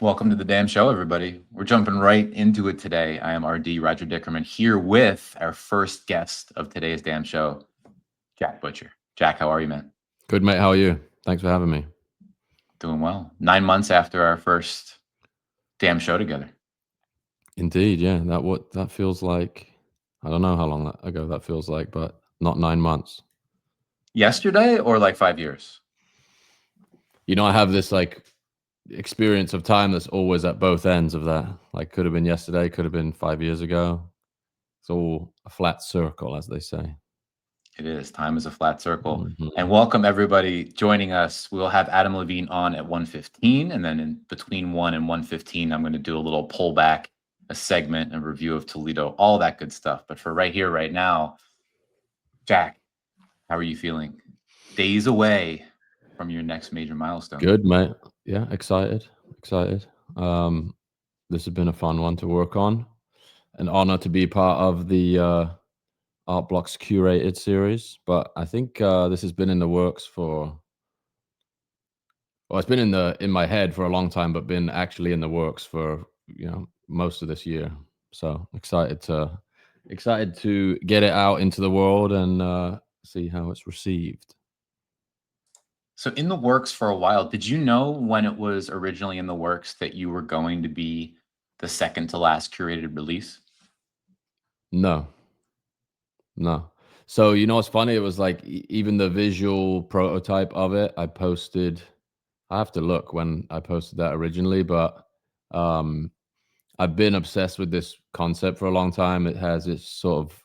Welcome to the damn show, everybody. We're jumping right into it today. I am RD Roger Dickerman here with our first guest of today's damn show, Jack Butcher. Jack, how are you, man? Good, mate. How are you? Thanks for having me. Doing well. 9 months after our first damn show together. Indeed, yeah. That feels like. I don't know how long ago that feels like, but not 9 months. Yesterday or like 5 years? I have this like experience of time that's always at both ends of that. Like, could have been yesterday, could have been 5 years ago. It's all a flat circle, as they say. It is. Time is a flat circle. And Mhm. welcome everybody joining us. We'll have Adam Levine on at 1:15, and then in between 1 and 1:15, I'm going to do a little pullback, a segment, a review of Toledo, all that good stuff. But for right here, right now, Jack, how are you feeling? Days away from your next major milestone. Good, mate. Yeah, excited. Excited. Um, this has been a fun one to work on. An honor to be part of the Art Blocks Curated series, but I think this has been in the works for. Well, it's been in my head for a long time, but been actually in the works for most of this year. So excited to get it out into the world and see how it's received. So, in the works for a while, did you know when it was originally in the works that you were going to be the second to last curated release? No, no. So what's funny? It was like even the visual prototype of it. I posted. I have to look when I posted that originally, but um, I've been obsessed with this concept for a long time. It has its sort of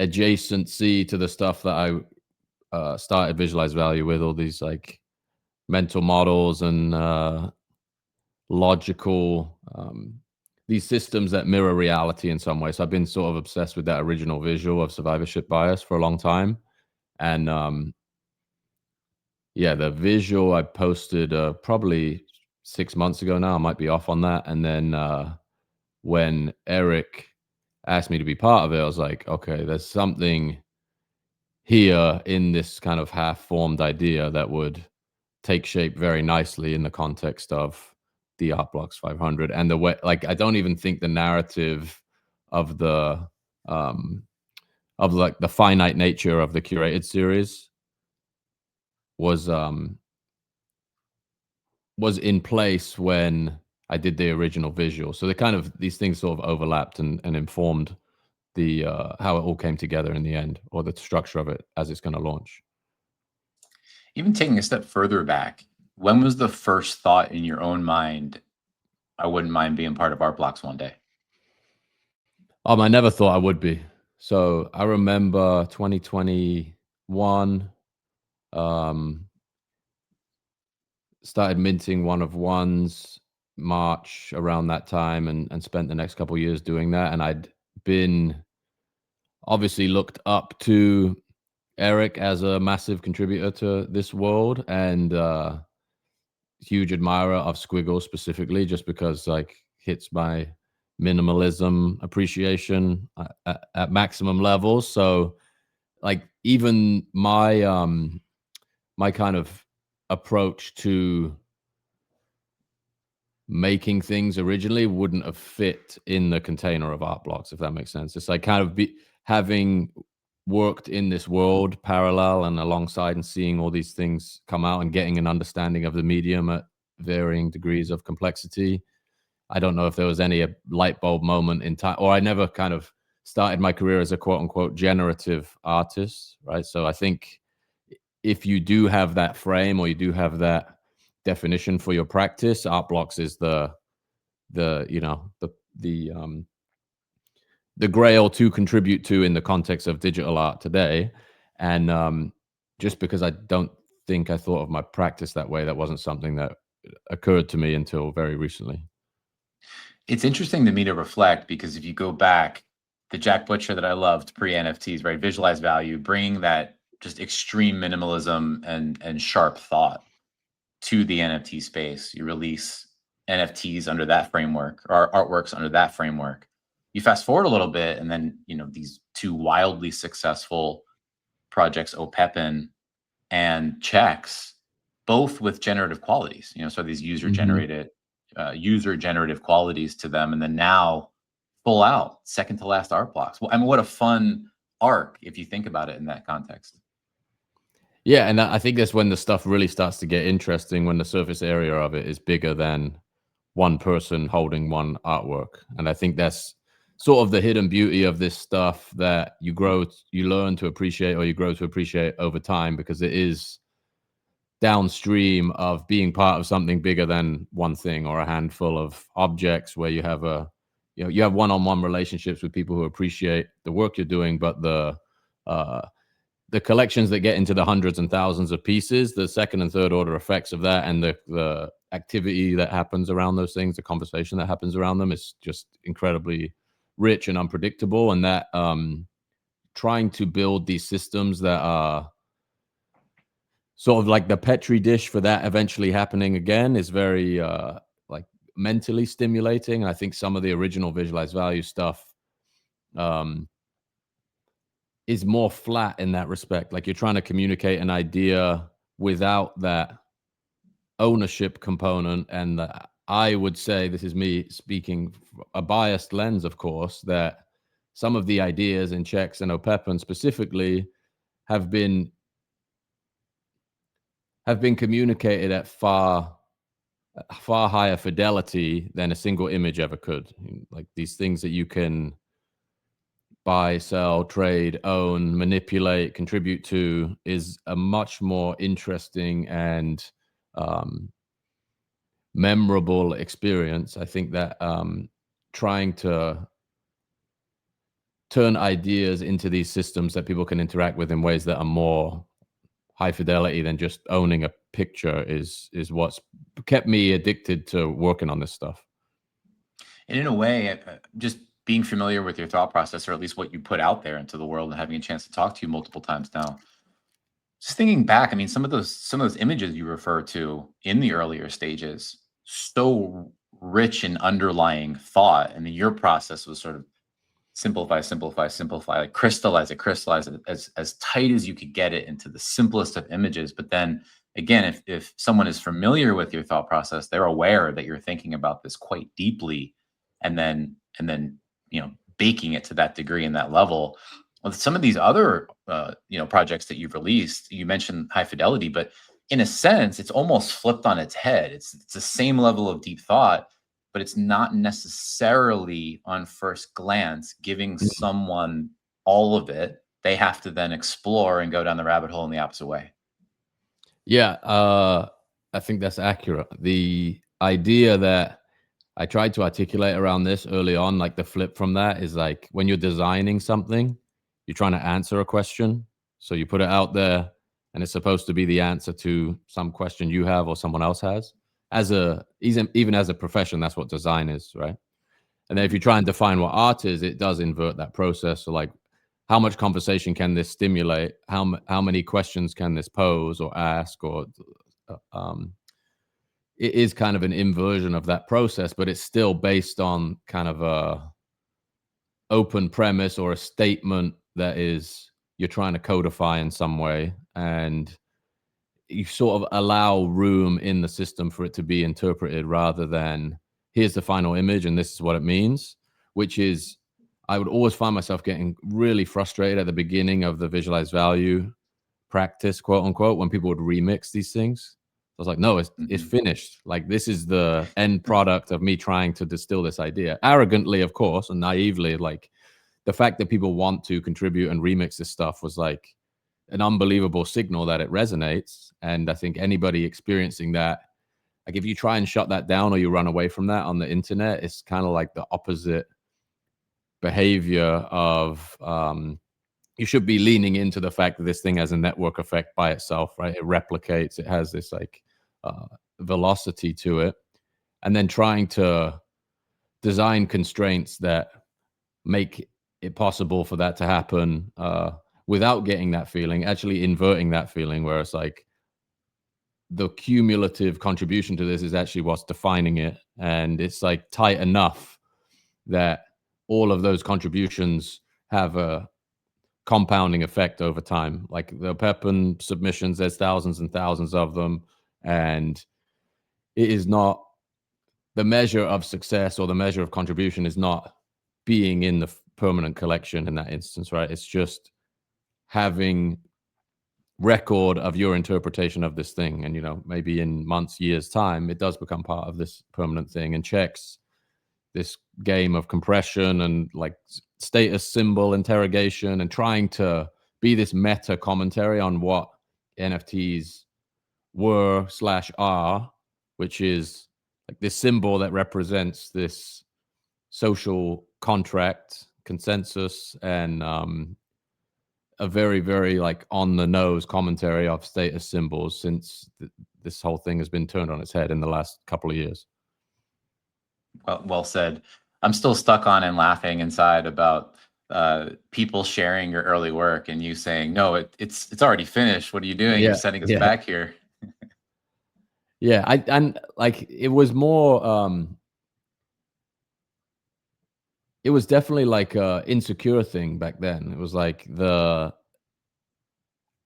adjacency to the stuff that I started Visualize Value with, all these like mental models and logical these systems that mirror reality in some way. So I've been sort of obsessed with that original visual of survivorship bias for a long time. And yeah, the visual I posted probably 6 months ago now. I might be off on that. And then when Eric asked me to be part of it, I was like, okay, there's something here in this kind of half-formed idea that would take shape very nicely in the context of the Art Blocks 500 and the way, like, I don't even think the narrative of the um of like the finite nature of the curated series was was in place when I did the original visual. So these things sort of overlapped and informed the how it all came together in the end, or the structure of it as it's going to launch. Even taking a step further back, when was the first thought in your own mind, I wouldn't mind being part of Art Blocks one day? I never thought I would be. So I remember 2021, um, started minting one of ones March around that time, and spent the next couple of years doing that. And I'd been obviously looked up to Eric as a massive contributor to this world, and huge admirer of Squiggle specifically, just because like hits my minimalism appreciation at maximum levels. So like even my kind of approach to making things originally wouldn't have fit in the container of art blocks, if that makes sense. It's like kind of having worked in this world parallel and alongside, and seeing all these things come out and getting an understanding of the medium at varying degrees of complexity. I don't know if there was any light bulb moment in time, or I never kind of started my career as a quote unquote generative artist, right? So I think if you do have that frame, or you do have that definition for your practice, art blocks is the you know the grail to contribute to in the context of digital art today. And just because I don't think I thought of my practice that way, that wasn't something that occurred to me until very recently. It's interesting to me to reflect because if you go back, the Jack Butcher that I loved pre NFTs, right? Visualize value, bringing that just extreme minimalism and sharp thought to the NFT space. You release NFTs under that framework, or artworks under that framework. You fast forward a little bit, and then these two wildly successful projects, Opepin and Checks, both with generative qualities. So these user Hmm. generated user generative qualities to them, and then now full out second to last art blocks. Well, I mean, what a fun arc if you think about it in that context. Yeah, and I think that's when the stuff really starts to get interesting, when the surface area of it is bigger than one person holding one artwork. And I think that's sort of the hidden beauty of this stuff that you learn to appreciate, or you grow to appreciate over time, because it is downstream of being part of something bigger than one thing or a handful of objects, where you have you have one-on-one relationships with people who appreciate the work you're doing, but uh, the collections that get into the hundreds and thousands of pieces, the second and third order effects of that, and the activity that happens around those things, the conversation that happens around them, is just incredibly rich and unpredictable. And that trying to build these systems that are sort of like the petri dish for that eventually happening again is very like mentally stimulating. I think some of the original visualized value stuff um, is more flat in that respect. Like, you're trying to communicate an idea without that ownership component. And I would say, this is me speaking, a biased lens, of course, that some of the ideas in Checks and Opepen specifically have been communicated at far higher fidelity than a single image ever could. Like, these things that you can buy, sell, trade, own, manipulate, contribute to, is a much more interesting and memorable experience. I think that trying to turn ideas into these systems that people can interact with in ways that are more high fidelity than just owning a picture is what's kept me addicted to working on this stuff. And in a way, just being familiar with your thought process, or at least what you put out there into the world, and having a chance to talk to you multiple times now, just thinking back, I mean, some of those images you refer to in the earlier stages, so rich in underlying thought. I mean, your process was sort of simplify, simplify, simplify, like crystallize it as tight as you could get it into the simplest of images. But then again, if someone is familiar with your thought process, they're aware that you're thinking about this quite deeply, and then baking it to that degree and that level. With some of these other projects that you've released, you mentioned high fidelity, but in a sense, it's almost flipped on its head. It's the same level of deep thought, but it's not necessarily on first glance giving Mm. someone all of it. They have to then explore and go down the rabbit hole in the opposite way. Yeah, I think that's accurate. The idea that I tried to articulate around this early on, like the flip from that, is like, when you're designing something, you're trying to answer a question. So you put it out there, and it's supposed to be the answer to some question you have or someone else has. Even as a profession, that's what design is, right? And then if you Mhm. try and define what art is, it does invert that process. So, like, how much conversation can this stimulate? How many questions can this pose or ask? Or it is kind of an inversion of that process, but it's still based on kind of a open premise or a statement that is you're trying to codify in some way, and you sort of allow room in the system for it to be interpreted, rather than, here's the final image and this is what it means. Which is, I would always find myself getting really frustrated at the beginning of the visualized value practice, quote unquote, when people would remix these things. I was like, no, it's Mhm. finished. Like, this is the end product of me trying to distill this idea arrogantly, of course, and naively. Like, the fact that people want to contribute and remix this stuff was like an unbelievable signal that it resonates. And I think anybody experiencing that, like, if you try and shut that down or you run away from that on the internet, it's kind of like the opposite behavior of you should be leaning into the fact that this thing has a network effect by itself, right? It replicates, it has this like uh, velocity to it, and then trying to design constraints that make it possible for that to happen without getting that feeling, actually inverting that feeling, where it's like the cumulative contribution to this is actually what's defining it. And it's like tight enough that all of those contributions have a compounding effect over time. Like the Pepin submissions, there's thousands and thousands of them, and it is not the measure of success or the measure of contribution is not being in the permanent collection in that instance, right? It's just having record of your interpretation of this thing, and maybe in months, years time it does become part of this permanent thing and checks this game of compression and like status symbol interrogation and trying to be this meta commentary on what NFTs were/are, which is like this symbol that represents this social contract consensus and a very, very like on the nose commentary of status symbols since this whole thing has been turned on its head in the last couple of years. Well said. I'm still stuck on and laughing inside about people sharing your early work and you saying, "No, it's already finished. What are you doing? You're setting us back here." Yeah, and like it was more. It was definitely like a insecure thing back then. It was like and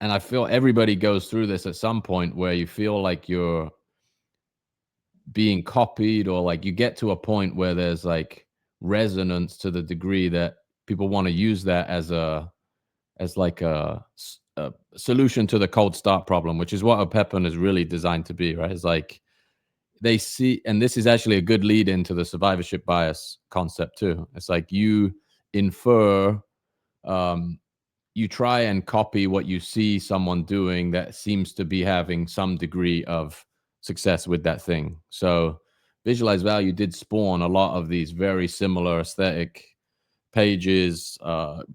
I feel everybody goes through this at some point where you feel like you're being copied, or like you get to a point where there's like resonance to the degree that people want to use that as like a solution to the cold start problem, which is what a Pepin is really designed to be, right? It's like they see, and this is actually a good lead into the survivorship bias concept too. It's like you infer, you try and copy what you see someone doing that seems to be having some degree of success with that thing. So visualize value did spawn a lot of these very similar aesthetic pages,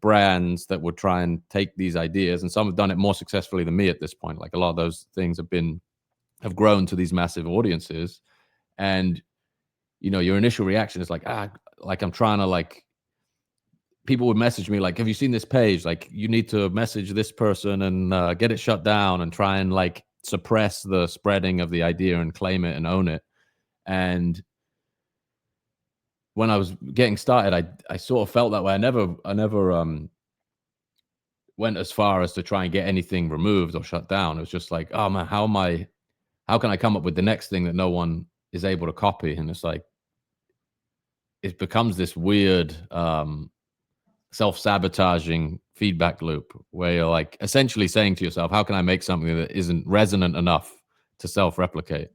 brands that would try and take these ideas, and some have done it more successfully than me at this point. Like a lot of those things have grown to these massive audiences, and your initial reaction is like, like I'm trying to like, people would message me like, have you seen this page? Like you need to message this person and get it shut down and try and like suppress the spreading of the idea and claim it and own it. And when I was getting started, I sort of felt that way. I never went as far as to try and get anything removed or shut down. It was just like, oh man, how can I come up with the next thing that no one is able to copy? And it's like, it becomes this weird self-sabotaging feedback loop where you're like essentially saying to yourself, how can I make something that isn't resonant enough to self-replicate?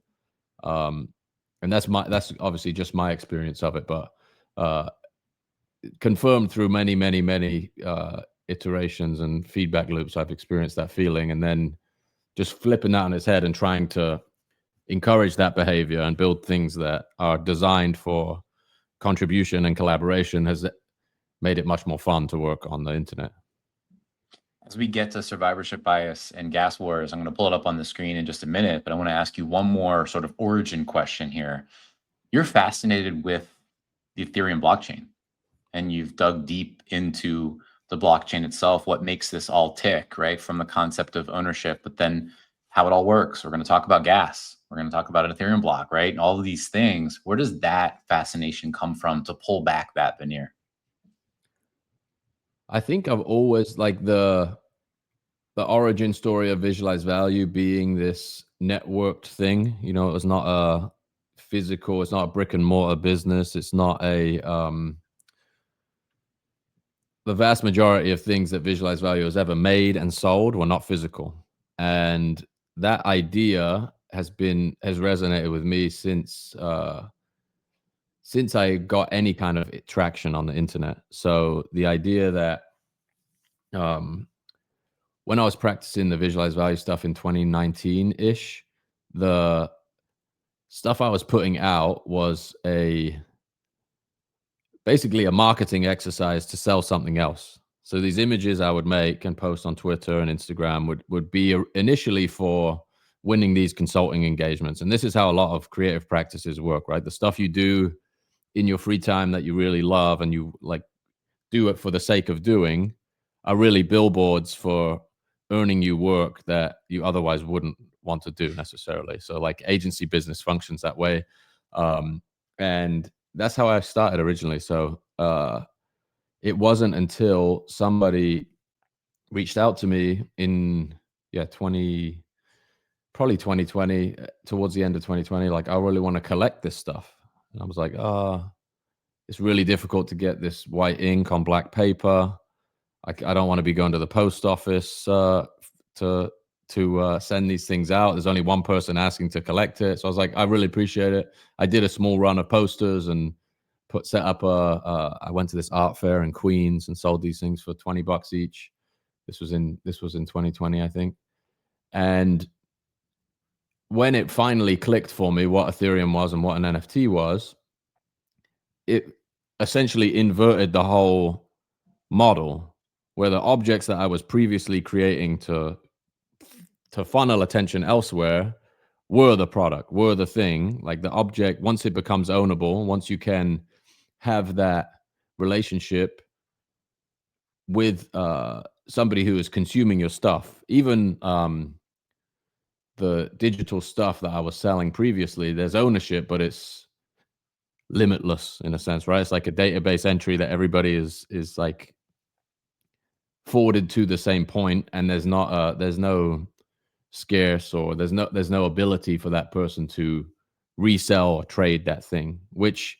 And that's obviously just my experience of it, but confirmed through many, many, many iterations and feedback loops, I've experienced that feeling. And then just flipping that on its head and trying to encourage that behavior and build things that are designed for contribution and collaboration has made it much more fun to work on the internet. As we get to survivorship bias and gas wars, I'm going to pull it up on the screen in just a minute, but I want to ask you one more sort of origin question here. You're fascinated with the Ethereum blockchain, and you've dug deep into the blockchain itself, what makes this all tick, right? From the concept of ownership, but then how it all works. We're going to talk about gas. We're going to talk about an Ethereum block, right? And all of these things. Where does that fascination come from to pull back that veneer? I think I've always like the origin story of visualized value being this networked thing. It was not a physical, it's not a brick and mortar business. It's not a the vast majority of things that visualized value has ever made and sold were not physical. And that idea has resonated with me since I got any kind of traction on the internet. So the idea that when I was practicing the visualized value stuff in 2019-ish, the stuff I was putting out was basically a marketing exercise to sell something else. So these images I would make and post on Twitter and Instagram would be initially for winning these consulting engagements. And this is how a lot of creative practices work, right? The stuff you do in your free time that you really love and you like do it for the sake of doing are really billboards for earning you work that you otherwise wouldn't want to do necessarily. So like agency business functions that way. And that's how I started originally. So it wasn't until somebody reached out to me in probably 2020, towards the end of 2020, like, I really want to collect this stuff. And I was like, oh, it's really difficult to get this white ink on black paper. I don't want to be going to the post office to send these things out. There's only one person asking to collect it. So I was like, I really appreciate it. I did a small run of posters and set up I went to this art fair in Queens and sold these things for $20 each. This was in 2020, I think. And when it finally clicked for me what Ethereum was and what an NFT was, it essentially inverted the whole model, where the objects that I was previously creating to funnel attention elsewhere were the product, were the thing. Like the object, once it becomes ownable, once you can have that relationship with somebody who is consuming your stuff, even the digital stuff that I was selling previously, there's ownership, but it's limitless in a sense, right? It's like a database entry that everybody is like forwarded to the same point, and there's no scarce, or there's no ability for that person to resell or trade that thing, which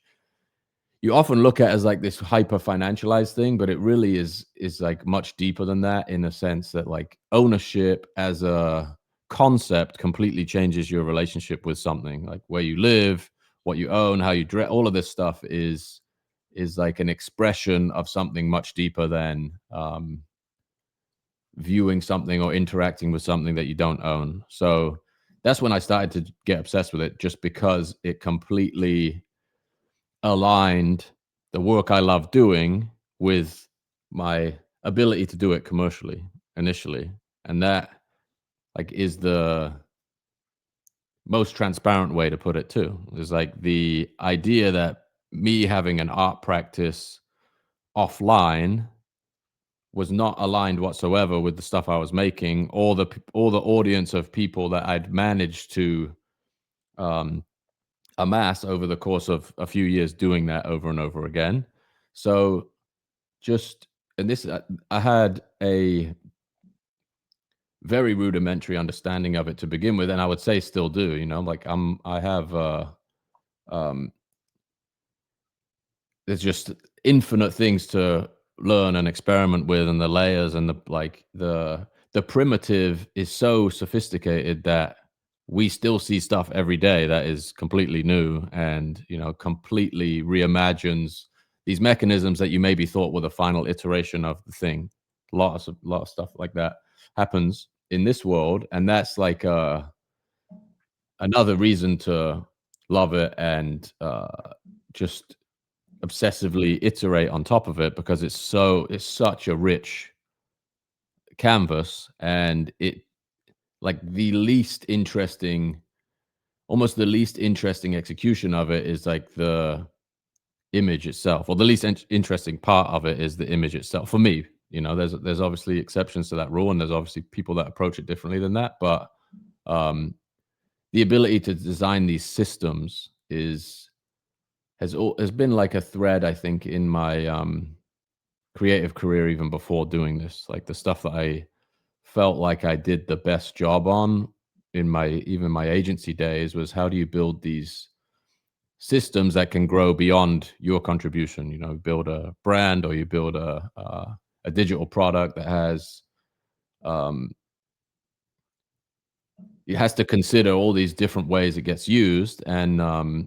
you often look at as like this hyper financialized thing, but it really is like much deeper than that, in a sense that like ownership as a concept completely changes your relationship with something, like where you live, what you own, how you dress. All of this stuff is like an expression of something much deeper than viewing something or interacting with something that you don't own. So that's when I started to get obsessed with it, just because it completely aligned the work I love doing with my ability to do it commercially initially. And that like is the most transparent way to put it too. Is like the idea that me having an art practice offline was not aligned whatsoever with the stuff I was making, or the audience of people that I'd managed to amass over the course of a few years doing that over and over again. So just, and this, I had a very rudimentary understanding of it to begin with, and I would say still do, you know, like I have um there's just infinite things to learn and experiment with, and the layers and the primitive is so sophisticated that we still see stuff every day that is completely new, and you know, completely reimagines these mechanisms that you maybe thought were the final iteration of the thing. Lot of stuff like that happens in this world, and that's like another reason to love it, and just obsessively iterate on top of it, because it's such a rich canvas, and it like the least interesting, almost the least interesting execution of it is like the image itself, or the least interesting part of it is the image itself for me. You know, there's obviously exceptions to that rule, and there's obviously people that approach it differently than that, but um the ability to design these systems has been like a thread, I think, in my creative career, even before doing this. Like the stuff that I felt like I did the best job on in my agency days was, how do you build these systems that can grow beyond your contribution? You know, build a brand, or you build a digital product that has it has to consider all these different ways it gets used, and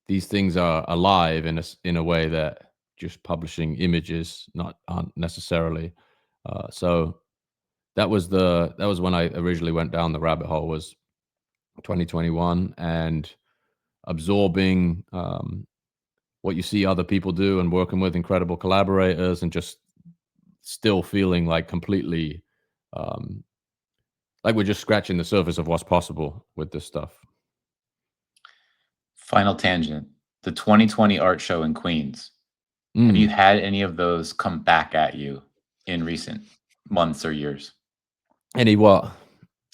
these things are alive in a way that just publishing images aren't necessarily. So that was when I originally went down the rabbit hole, was 2021, and absorbing what you see other people do, and working with incredible collaborators, and just still feeling like completely like we're just scratching the surface of what's possible with this stuff. Final tangent. The 2020 art show in Queens. Have you Mm. had any of those come back at you in recent months or years? Any what?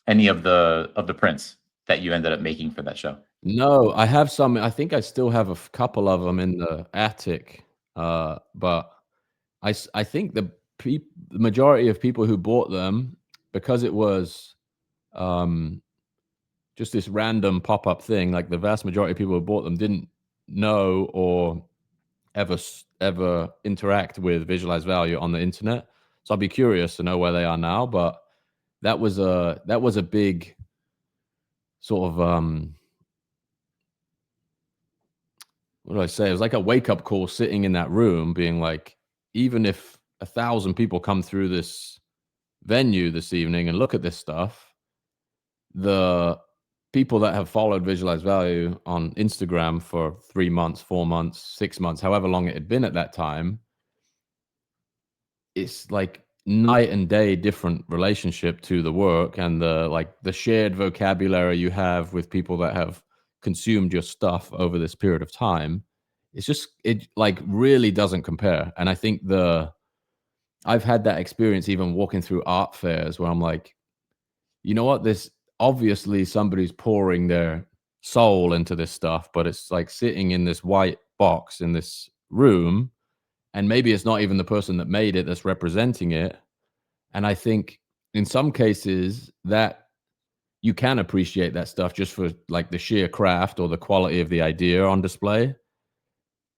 Any of the prints that you ended up making for that show? No, I have some. I think I still have a couple of them in the attic, but I think the majority of people who bought them, because it was um, just this random pop up thing, like the vast majority of people who bought them didn't know or ever interact with visualized value on the internet. So I'd be curious to know where they are now. But that was a big sort of what do I say? It was like a wake up call sitting in that room, being like, even if 1,000 people come through this venue this evening and look at this stuff, the people that have followed visualized value on Instagram for 3 months, 4 months, 6 months, however long it had been at that time, it's like night and day different relationship to the work, and the shared vocabulary you have with people that have consumed your stuff over this period of time. It's just, it like really doesn't compare. And I think I've had that experience even walking through art fairs where I'm like, you know what, this obviously somebody's pouring their soul into this stuff, but it's like sitting in this white box in this room, and maybe it's not even the person that made it that's representing it. And I think in some cases that you can appreciate that stuff just for like the sheer craft or the quality of the idea on display.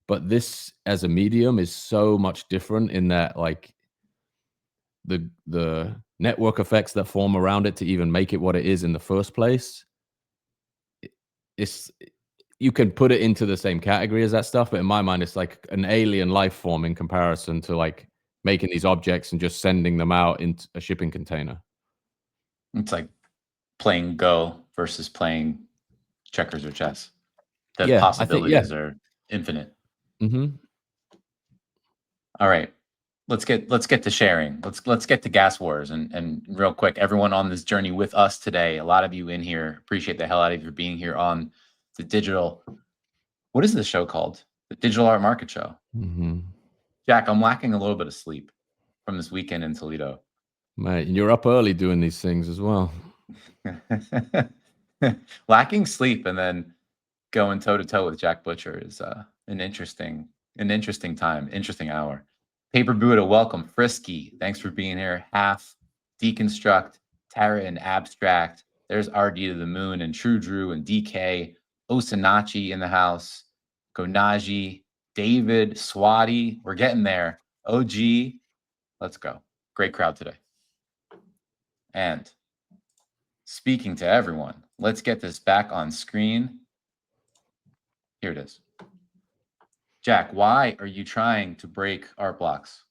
But this as a medium is so much different in that, like, the network effects that form around it to even make it what it is in the first place, it's, you can put it into the same category as that stuff, but in my mind it's like an alien life form in comparison to like making these objects and just sending them out in a shipping container. It's like playing Go versus playing checkers or chess. The Yeah, I think, yeah. possibilities are infinite. Mhm. All right. Let's get to sharing. Let's get to gas wars, and real quick, everyone on this journey with us today, a lot of you in here, appreciate the hell out of you for being here on the digital. What is this show called? The Digital Art Market Show. Mhm. Jack, I'm lacking a little bit of sleep from this weekend in Toledo. Mate, and you're up early doing these things as well. Lacking sleep and then going toe to toe with Jack Butcher is an interesting time, interesting hour. Paper Buddha, welcome. Frisky, thanks for being here. Half, Deconstruct, Tara and Abstract. There's RD to the Moon and True Drew and DK. Osanachi in the house. Gonaji, David, Swati. We're getting there. OG, let's go. Great crowd today. And speaking to everyone, let's get this back on screen. Here it is. Jack, why are you trying to break art blocks?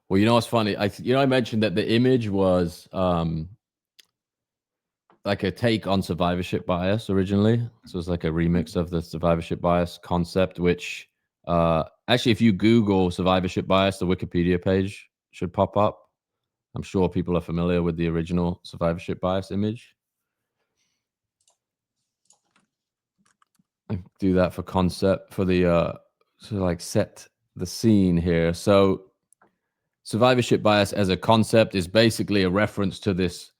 Well, you know what's funny? I mentioned that the image was like a take on survivorship bias originally. So it's like a remix of the survivorship bias concept, which actually, if you Google survivorship bias, the Wikipedia page should pop up. I'm sure people are familiar with the original survivorship bias image. I do that for concept for the to like set the scene here. So survivorship bias as a concept is basically a reference to this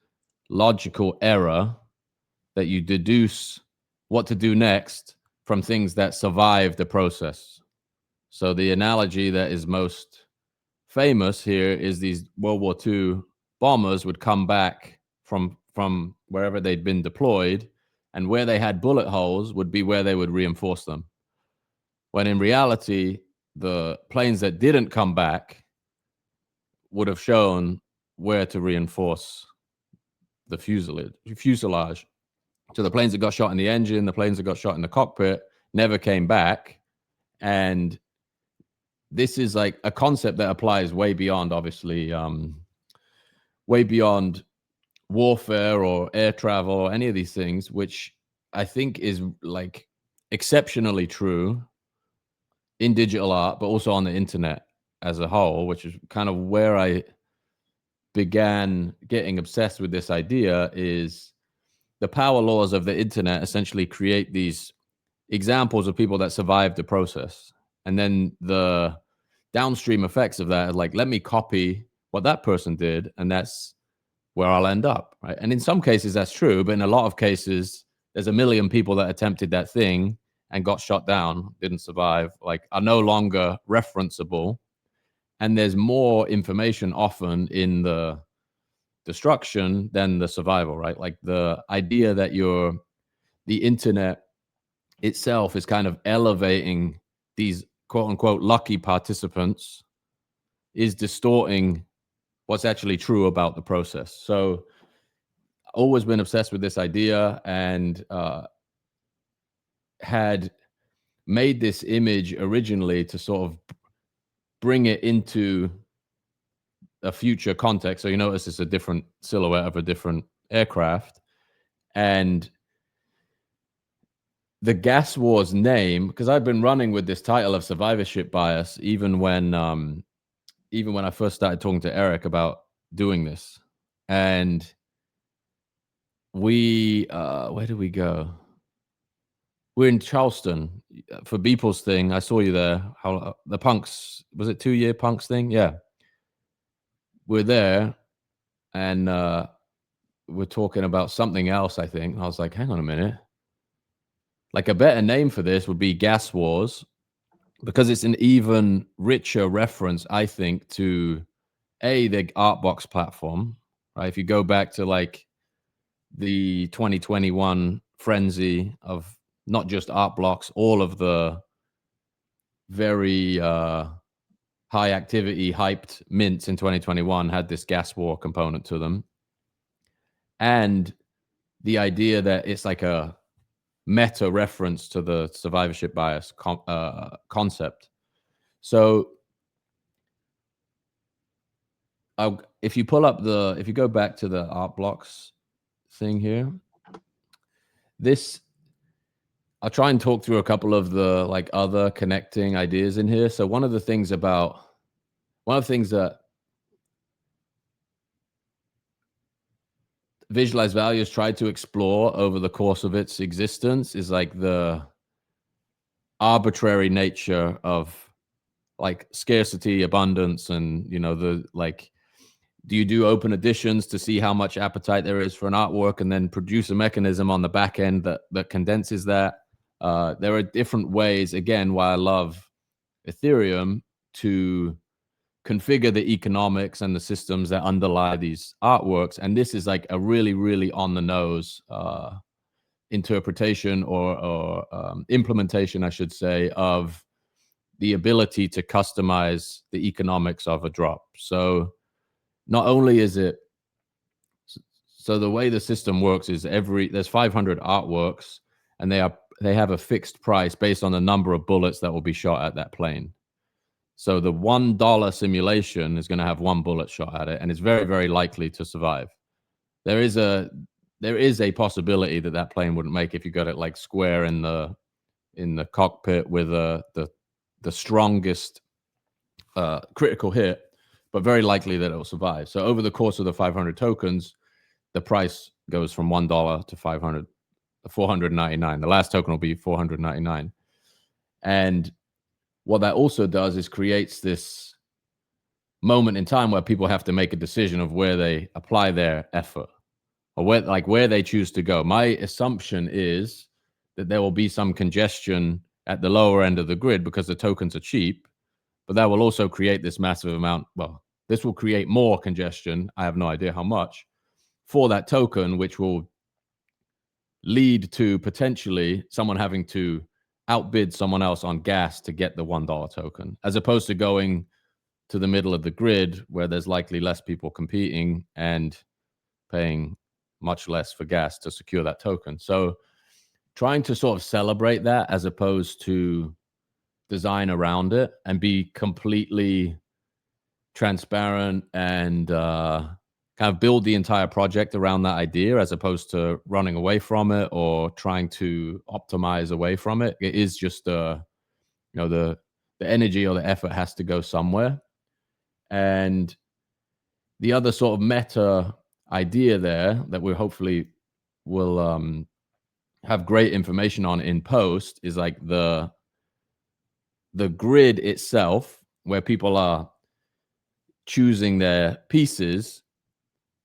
logical error that you deduce what to do next from things that survive the process. So the analogy that is most famous here is these World War II bombers would come back from wherever they'd been deployed, and where they had bullet holes would be where they would reinforce them. When in reality, the planes that didn't come back would have shown where to reinforce the fuselage. So the planes that got shot in the engine, the planes that got shot in the cockpit never came back. And this is like a concept that applies way beyond, obviously, way beyond warfare or air travel or any of these things, which I think is like exceptionally true in digital art, but also on the internet as a whole, which is kind of where I began getting obsessed with this idea. Is the power laws of the internet essentially create these examples of people that survived the process. And then the downstream effects of that are like, let me copy what that person did, and that's where I'll end up, right? And in some cases that's true, but in a lot of cases, there's a million people that attempted that thing and got shot down, didn't survive, like are no longer referenceable. And there's more information often in the destruction than the survival, right? Like the idea that the internet itself is kind of elevating these quote unquote lucky participants, is distorting what's actually true about the process. So always been obsessed with this idea, and had made this image originally to sort of bring it into a future context. So you notice it's a different silhouette of a different aircraft. And the Gas Wars name, because I've been running with this title of survivorship bias even when I first started talking to Eric about doing this. And we where did we go? We're in Charleston for Beeple's thing. I saw you there. How the punks, was it 2-year punks thing? Yeah. We're there, and we're talking about something else, I think. I was like, hang on a minute. Like, a better name for this would be Gas Wars, because it's an even richer reference, I think, to the Art Blocks platform, right? If you go back to like the 2021 frenzy of not just Art Blocks, all of the very high activity hyped mints in 2021 had this gas war component to them. And the idea that it's like a meta reference to the survivorship bias concept. So if you go back to the Art Blocks thing here, I'll try and talk through a couple of the like other connecting ideas in here. So one of the things that Visualized Value has tried to explore over the course of its existence is like the arbitrary nature of like scarcity, abundance, and the like, do you do open editions to see how much appetite there is for an artwork and then produce a mechanism on the back end that condenses that? There are different ways, again, why I love Ethereum, to configure the economics and the systems that underlie these artworks. And this is like a really, really on the nose interpretation or implementation, I should say, of the ability to customize the economics of a drop. So not only is it, so the way the system works is there's 500 artworks, and they have a fixed price based on the number of bullets that will be shot at that plane. So the $1 simulation is going to have one bullet shot at it, and it's very, very likely to survive. There is a possibility that plane wouldn't make if you got it like square in the cockpit with the strongest critical hit, but very likely that it will survive. So over the course of the 500 tokens, the price goes from $1 to 499. The last token will be 499. And what that also does is creates this moment in time where people have to make a decision of where they apply their effort, or where they choose to go. My assumption is that there will be some congestion at the lower end of the grid because the tokens are cheap, but that will also create this massive amount. Well, this will create more congestion. I have no idea how much for that token, which will lead to potentially someone having to outbid someone else on gas to get the $1 token, as opposed to going to the middle of the grid where there's likely less people competing and paying much less for gas to secure that token. So trying to sort of celebrate that as opposed to design around it and be completely transparent and kind of build the entire project around that idea, as opposed to running away from it or trying to optimize away from it. It is just the energy or the effort has to go somewhere. And the other sort of meta idea there that we hopefully will have great information on in post is like the grid itself, where people are choosing their pieces.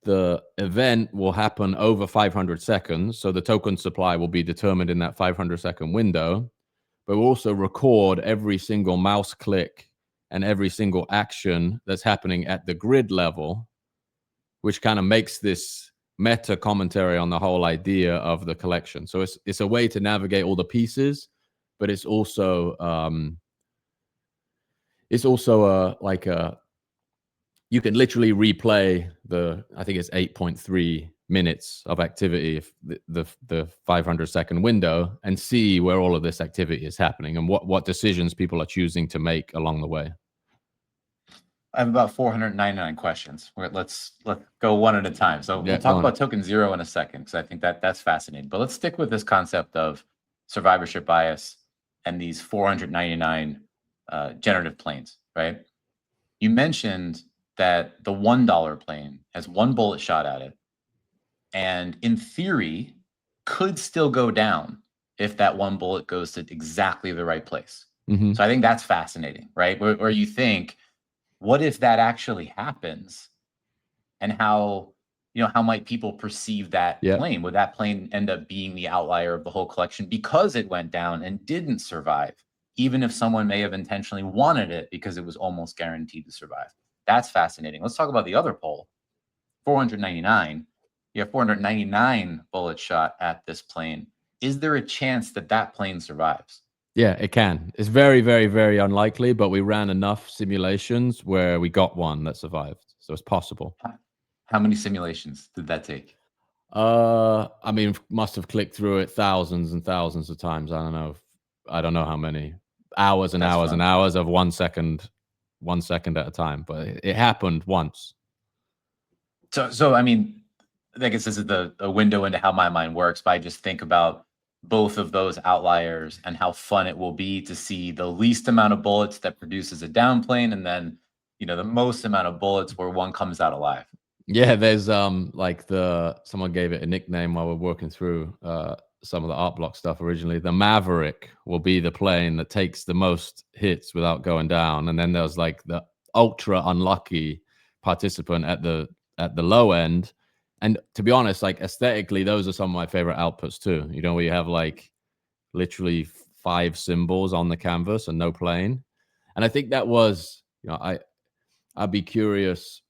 The event will happen over 500 seconds. So the token supply will be determined in that 500-second window, but we'll also record every single mouse click and every single action that's happening at the grid level, which kind of makes this meta commentary on the whole idea of the collection. So it's a way to navigate all the pieces, but it's also like a, you can literally replay I think it's 8.3 minutes of activity, if the 500-second window, and see where all of this activity is happening and what decisions people are choosing to make along the way. I have about 499 questions. Let's go one at a time. So we'll talk about token 0 in a second, because I think that's fascinating. But let's stick with this concept of survivorship bias and these 499 generative planes, right? You mentioned that the $1 plane has one bullet shot at it, and in theory could still go down if that one bullet goes to exactly the right place. So I think that's fascinating, right? Where you think, what if that actually happens, and how might people perceive that plane? Would that plane end up being the outlier of the whole collection because it went down and didn't survive, even if someone may have intentionally wanted it because it was almost guaranteed to survive? That's fascinating. Let's talk about the other pole. 499. You have 499 bullets shot at this plane. Is there a chance that that plane survives? Yeah, it can. It's very, very, very unlikely, but we ran enough simulations where we got one that survived. So it's possible. How many simulations did that take? I mean, must have clicked through it thousands and thousands of times. I don't know how many hours and hours and hours of 1 second at a time, but it happened once. So I mean, I guess this is a window into how my mind works, but I just think about both of those outliers and how fun it will be to see the least amount of bullets that produces a downplane, and then the most amount of bullets where one comes out alive. Yeah, there's like someone gave it a nickname while we're working through some of the art block stuff originally. The Maverick will be the plane that takes the most hits without going down, and then there's like the ultra unlucky participant at the low end. And to be honest, like aesthetically, those are some of my favorite outputs too. Where you have like literally 5 symbols on the canvas and no plane. And I think that was, I'd be curious.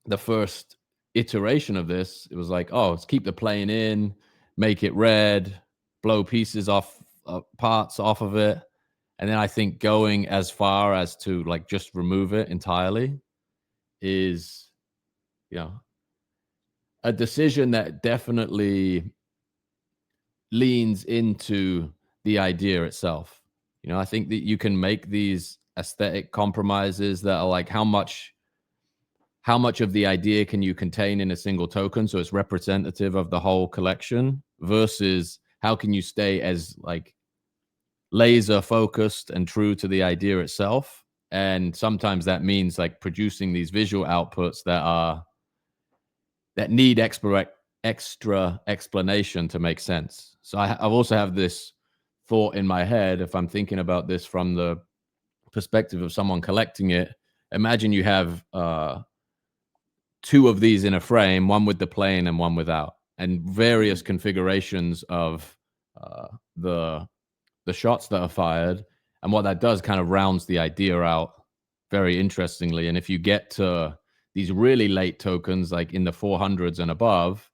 The first iteration of this, it was like, oh, let's keep the plane in, make it red, blow pieces off, parts off of it. And then I think going as far as to like just remove it entirely is, a decision that definitely leans into the idea itself. I think that you can make these aesthetic compromises that are like, how much of the idea can you contain in a single token so it's representative of the whole collection, versus how can you stay as like laser focused and true to the idea itself. And sometimes that means like producing these visual outputs that need extra explanation to make sense. So I also have this thought in my head, if I'm thinking about this from the perspective of someone collecting it. Imagine you have 2 of these in a frame, one with the plane and one without, and various configurations of the shots that are fired. And what that does kind of rounds the idea out very interestingly. And if you get to these really late tokens, like in the 400s and above,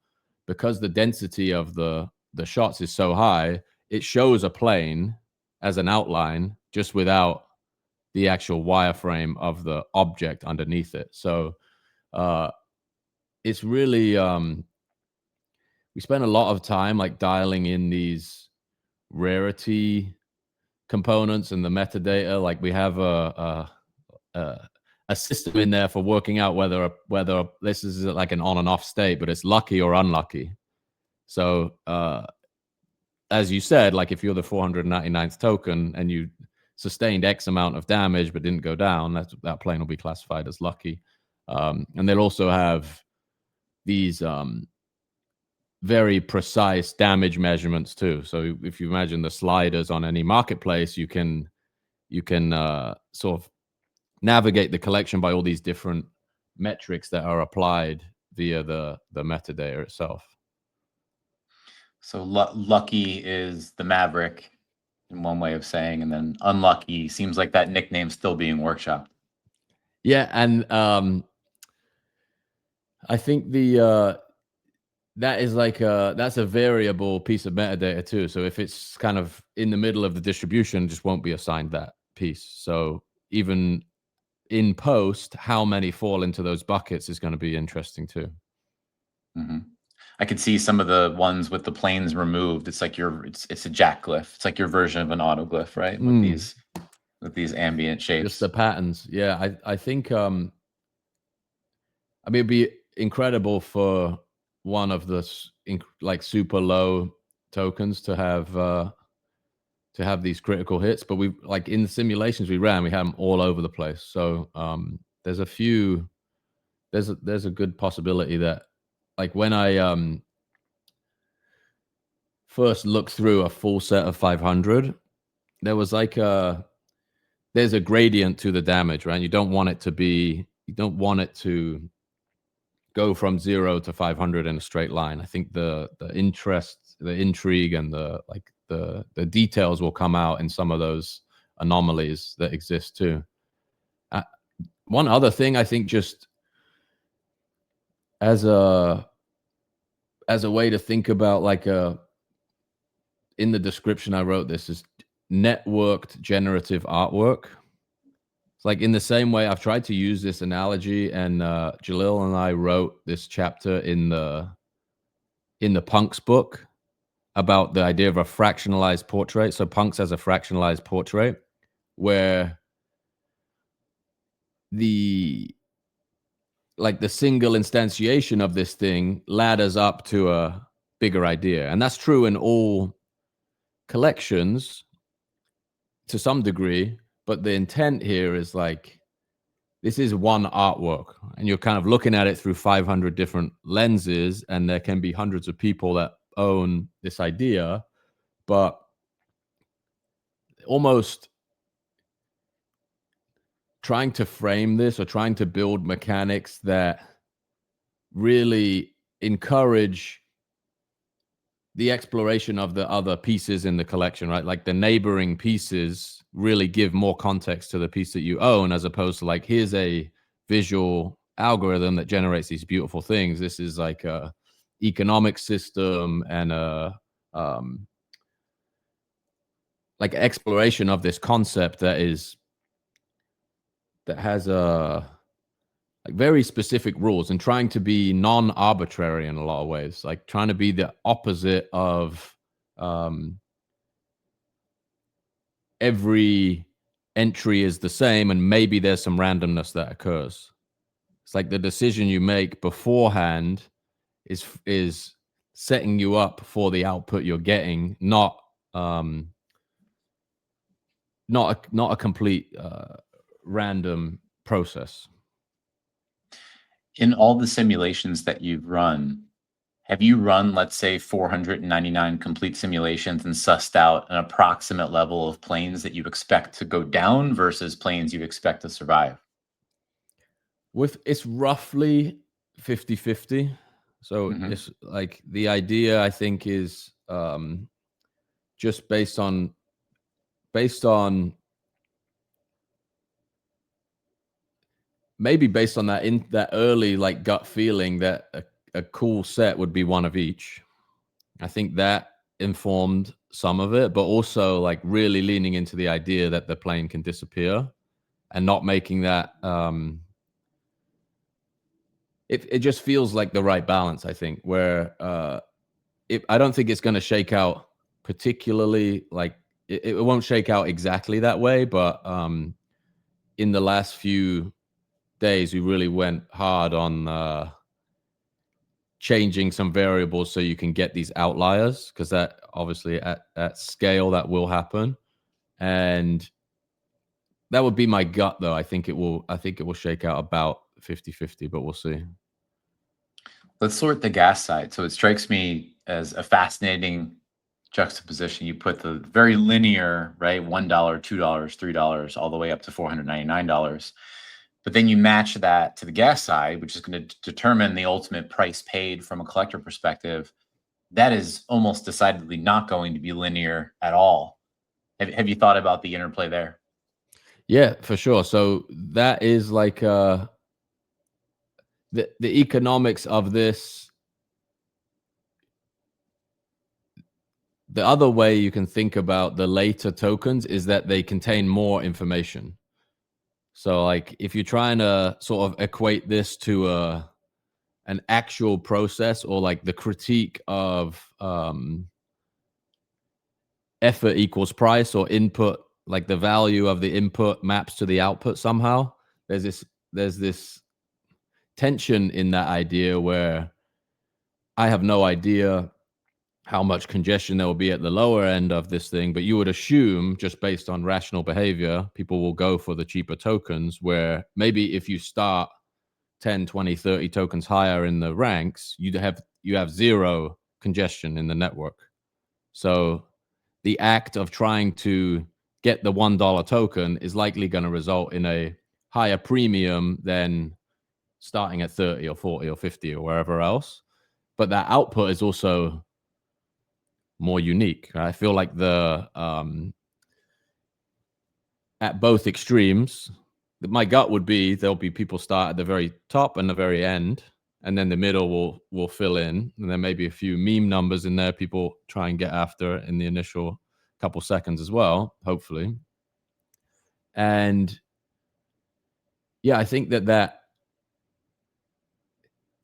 because the density of the shots is so high, it shows a plane as an outline just without the actual wireframe of the object underneath it. So it's really we spend a lot of time like dialing in these rarity components and the metadata. Like we have a system in there for working out whether this is like an on and off state, but it's lucky or unlucky. So as you said, like if you're the 499th token and you sustained X amount of damage but didn't go down, that plane will be classified as lucky. And they'll also have these very precise damage measurements too. So if you imagine the sliders on any marketplace, you can sort of navigate the collection by all these different metrics that are applied via the metadata itself. So lucky is the Maverick in one way of saying, and then unlucky seems like that nickname's still being workshopped. Yeah, and I think the that is like that's a variable piece of metadata too. So if it's kind of in the middle of the distribution, it just won't be assigned that piece. So even in post, how many fall into those buckets is going to be interesting too. Hmm. I could see some of the ones with the planes removed. It's like it's a jack glyph. It's like your version of an autoglyph, right? With these ambient Just shapes. the patterns. Yeah, I think I mean, it'd be incredible for one of the like super low tokens to have these critical hits. But we like in the simulations we ran, we had them all over the place. So there's a few. There's a good possibility that like when I first looked through a full set of 500, there was like there's a gradient to the damage, right? You don't want it to go from 0 to 500 in a straight line. I think the interest, the intrigue, and the details will come out in some of those anomalies that exist too. One other thing, I think, just as a way to think about like in the description I wrote this is networked generative artwork. It's like in the same way I've tried to use this analogy, and Jalil and I wrote this chapter in the Punks book about the idea of a fractionalized portrait. So Punks has a fractionalized portrait where the single instantiation of this thing ladders up to a bigger idea. And that's true in all collections to some degree, but the intent here is like this is one artwork and you're kind of looking at it through 500 different lenses, and there can be hundreds of people that own this idea, but almost trying to frame this or trying to build mechanics that really encourage the exploration of the other pieces in the collection, right? Like the neighboring pieces really give more context to the piece that you own, as opposed to like, here's a visual algorithm that generates these beautiful things. This is like a economic system and a like exploration of this concept that has a like very specific rules, and trying to be non-arbitrary in a lot of ways, like trying to be the opposite of every entry is the same and maybe there's some randomness that occurs. It's like the decision you make beforehand is setting you up for the output you're getting, not not a complete random process. In all the simulations that you've run, have you run, let's say, 499 complete simulations and sussed out an approximate level of planes that you expect to go down versus planes you expect to survive? With it's roughly 50-50. So Hmm. it's like the idea I think is just based on maybe based on that in that early like gut feeling that a cool set would be one of each. I think that informed some of it, but also like really leaning into the idea that the plane can disappear and not making that it just feels like the right balance, I think, where I don't think it's going to shake out particularly like it won't shake out exactly that way, but in the last few days we really went hard on changing some variables so you can get these outliers, because that obviously at scale that will happen. And that would be my gut, though. I think it will shake out about 50-50, but we'll see. Let's sort the gas side. So it strikes me as a fascinating juxtaposition. You put the very linear, right? $1, $2, $3, all the way up to $499. But then you match that to the gas side, which is going to determine the ultimate price paid from a collector perspective. That is almost decidedly not going to be linear at all. Have you thought about the interplay there? Yeah, for sure. So that is like the economics of this the other way you can think about the later tokens is that they contain more information. So like if you're trying to sort of equate this to an actual process, or like the critique of effort equals price, or input, like the value of the input maps to the output somehow, there's this tension in that idea where I have no idea how much congestion there will be at the lower end of this thing, but you would assume, just based on rational behavior, people will go for the cheaper tokens, where maybe if you start 10, 20, 30 tokens higher in the ranks, you have zero congestion in the network. So the act of trying to get the $1 token is likely going to result in a higher premium than starting at 30 or 40 or 50 or wherever else. But that output is also more unique. Right? I feel like at both extremes, my gut would be there'll be people start at the very top and the very end, and then the middle will fill in, and then maybe a few meme numbers in there people try and get after in the initial couple seconds as well, hopefully. And yeah, I think that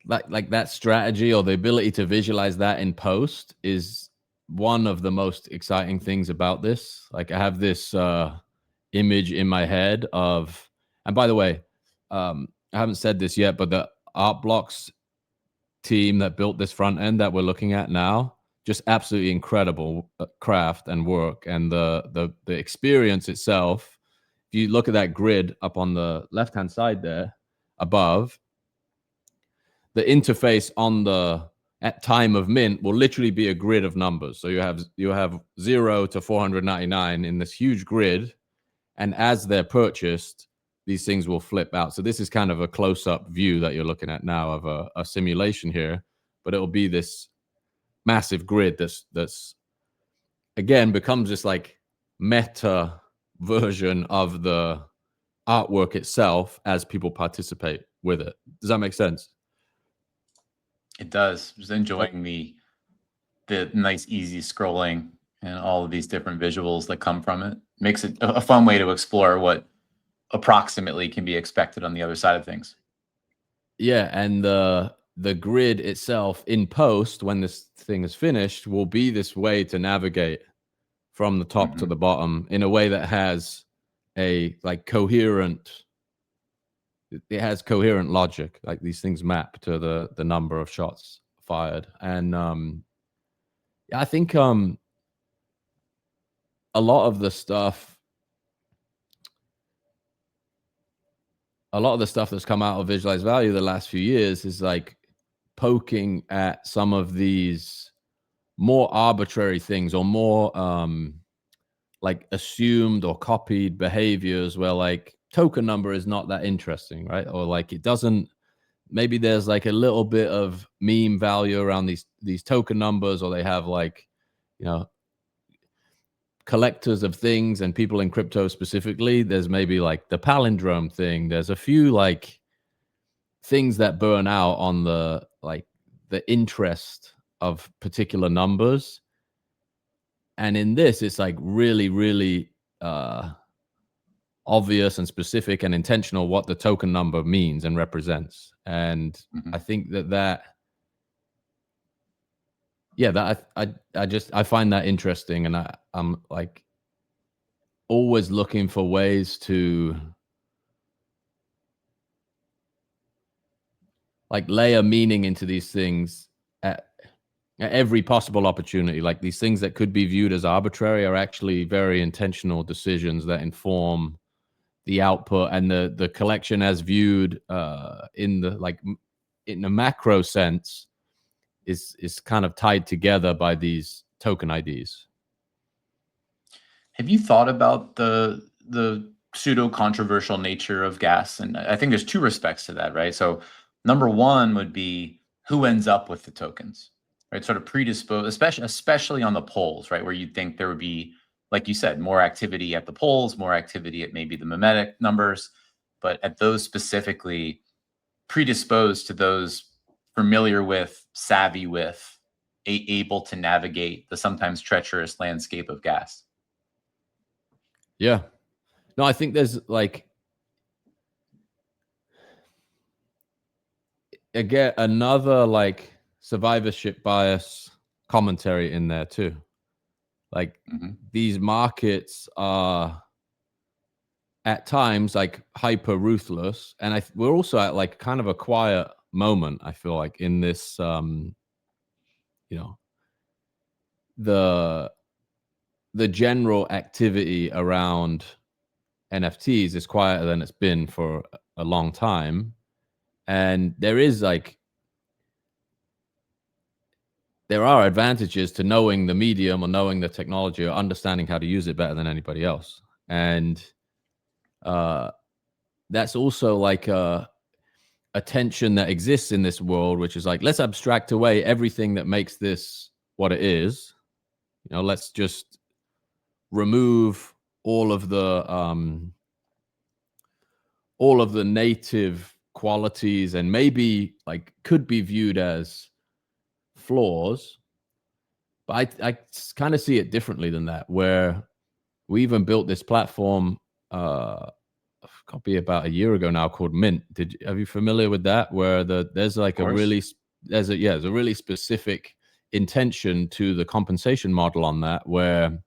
like that strategy, or the ability to visualize that in post, is one of the most exciting things about this. Like I have this image in my head of, and by the way, I haven't said this yet, but the Art Blocks team that built this front end that we're looking at now, just absolutely incredible craft and work, and the experience itself. If you look at that grid up on the left hand side there above, the interface on the at time of mint will literally be a grid of numbers. So you have 0 to 499 in this huge grid, and as they're purchased, these things will flip out. So this is kind of a close-up view that you're looking at now of a simulation here, but it'll be this massive grid that's again becomes this like meta version of the artwork itself as people participate with it. Does that make sense? It does. Just enjoying the nice, easy scrolling and all of these different visuals that come from it. Makes it a fun way to explore what approximately can be expected on the other side of things. Yeah, and the grid itself in post, when this thing is finished, will be this way to navigate from the top to the bottom in a way that has a like coherent, it has coherent logic. Like these things map to the number of shots fired. And yeah, I think a lot of the stuff that's come out of visualized value the last few years is like poking at some of these more arbitrary things, or more like assumed or copied behaviors, where like token number is not that interesting, right? Or like it doesn't, maybe there's like a little bit of meme value around these token numbers, or they have like, you know, collectors of things and people in crypto specifically, there's maybe like the palindrome thing. There's a few like things that burn out on the like the interest of particular numbers. And in this, it's like really, really obvious and specific and intentional what the token number means and represents. And I think I find that interesting, and I'm like always looking for ways to like layer meaning into these things at every possible opportunity. Like these things that could be viewed as arbitrary are actually very intentional decisions that inform the output, and the collection as viewed in the like in a macro sense is kind of tied together by these token IDs. Have you thought about the pseudo controversial nature of gas? And I think there's two respects to that, right? So number one would be who ends up with the tokens, right? Sort of predisposed, especially on the polls, right? Where you'd think there would be, like you said, more activity at the polls, more activity at maybe the mimetic numbers, but at those specifically predisposed to those familiar with, savvy with able to navigate the sometimes treacherous landscape of gas. Yeah. No, I think there's like, again, another like survivorship bias commentary in there too. Like these markets are at times like hyper ruthless, and we're also at like kind of a quiet moment, I feel like, in this you know, the general activity around NFTs is quieter than it's been for a long time. And there is like, there are advantages to knowing the medium or knowing the technology or understanding how to use it better than anybody else. And that's also like a tension that exists in this world, which is like, let's abstract away everything that makes this what it is. You know, let's just remove all of the native qualities, and maybe like could be viewed as flaws. But I kind of see it differently than that, where we even built this platform be about a year ago now, called Mint. Are you familiar with that? Where there's like a really there's a really specific intention to the compensation model on that, where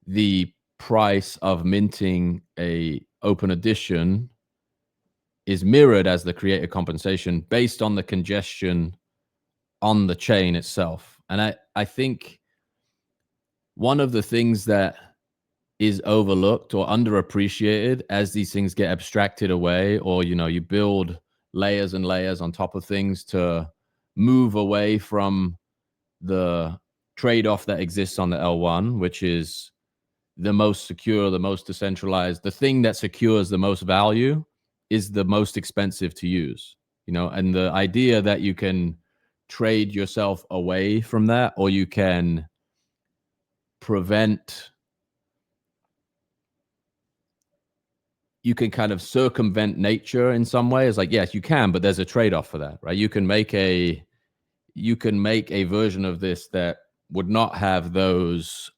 the price of minting a open edition is mirrored as the creator compensation based on the congestion on the chain itself. And I think one of the things that is overlooked or underappreciated as these things get abstracted away, or, you know, you build layers and layers on top of things to move away from the trade-off that exists on the L1, which is the most secure, the most decentralized. The thing that secures the most value is the most expensive to use, you know, and the idea that you can trade yourself away from that, or you can kind of circumvent nature in some way. Is like, yes, you can, but there's a trade-off for that, right? You can make a version of this that would not have those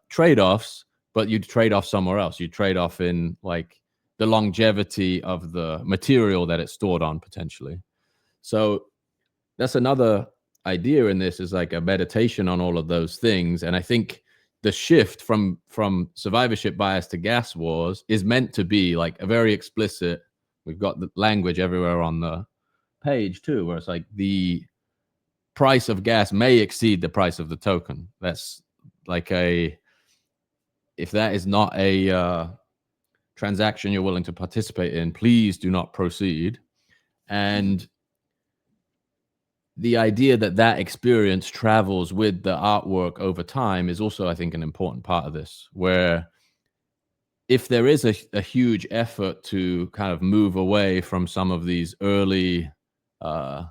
trade-offs, but you'd trade off somewhere else. You trade off in like the longevity of the material that it's stored on, potentially. So that's another idea in this, is like a meditation on all of those things. And I think the shift from survivorship bias to gas wars is meant to be like a very explicit, we've got the language everywhere on the page too, where it's like the price of gas may exceed the price of the token. That's like if that is not a transaction you're willing to participate in, please do not proceed. And the idea that that experience travels with the artwork over time is also, I think, an important part of this, where if there is a huge effort to kind of move away from some of these early I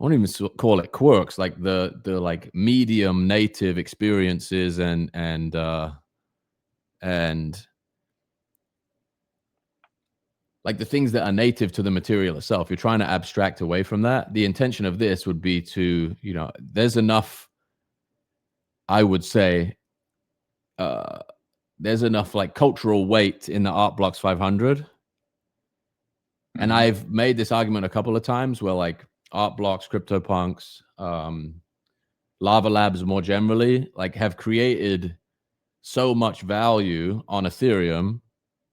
won't even call it quirks, like the like medium native experiences and like the things that are native to the material itself. You're trying to abstract away from that. The intention of this would be to, you know, there's enough, I would say, there's enough like cultural weight in the Art Blocks 500. And I've made this argument a couple of times where like Art Blocks, CryptoPunks, Lava Labs more generally, like have created so much value on Ethereum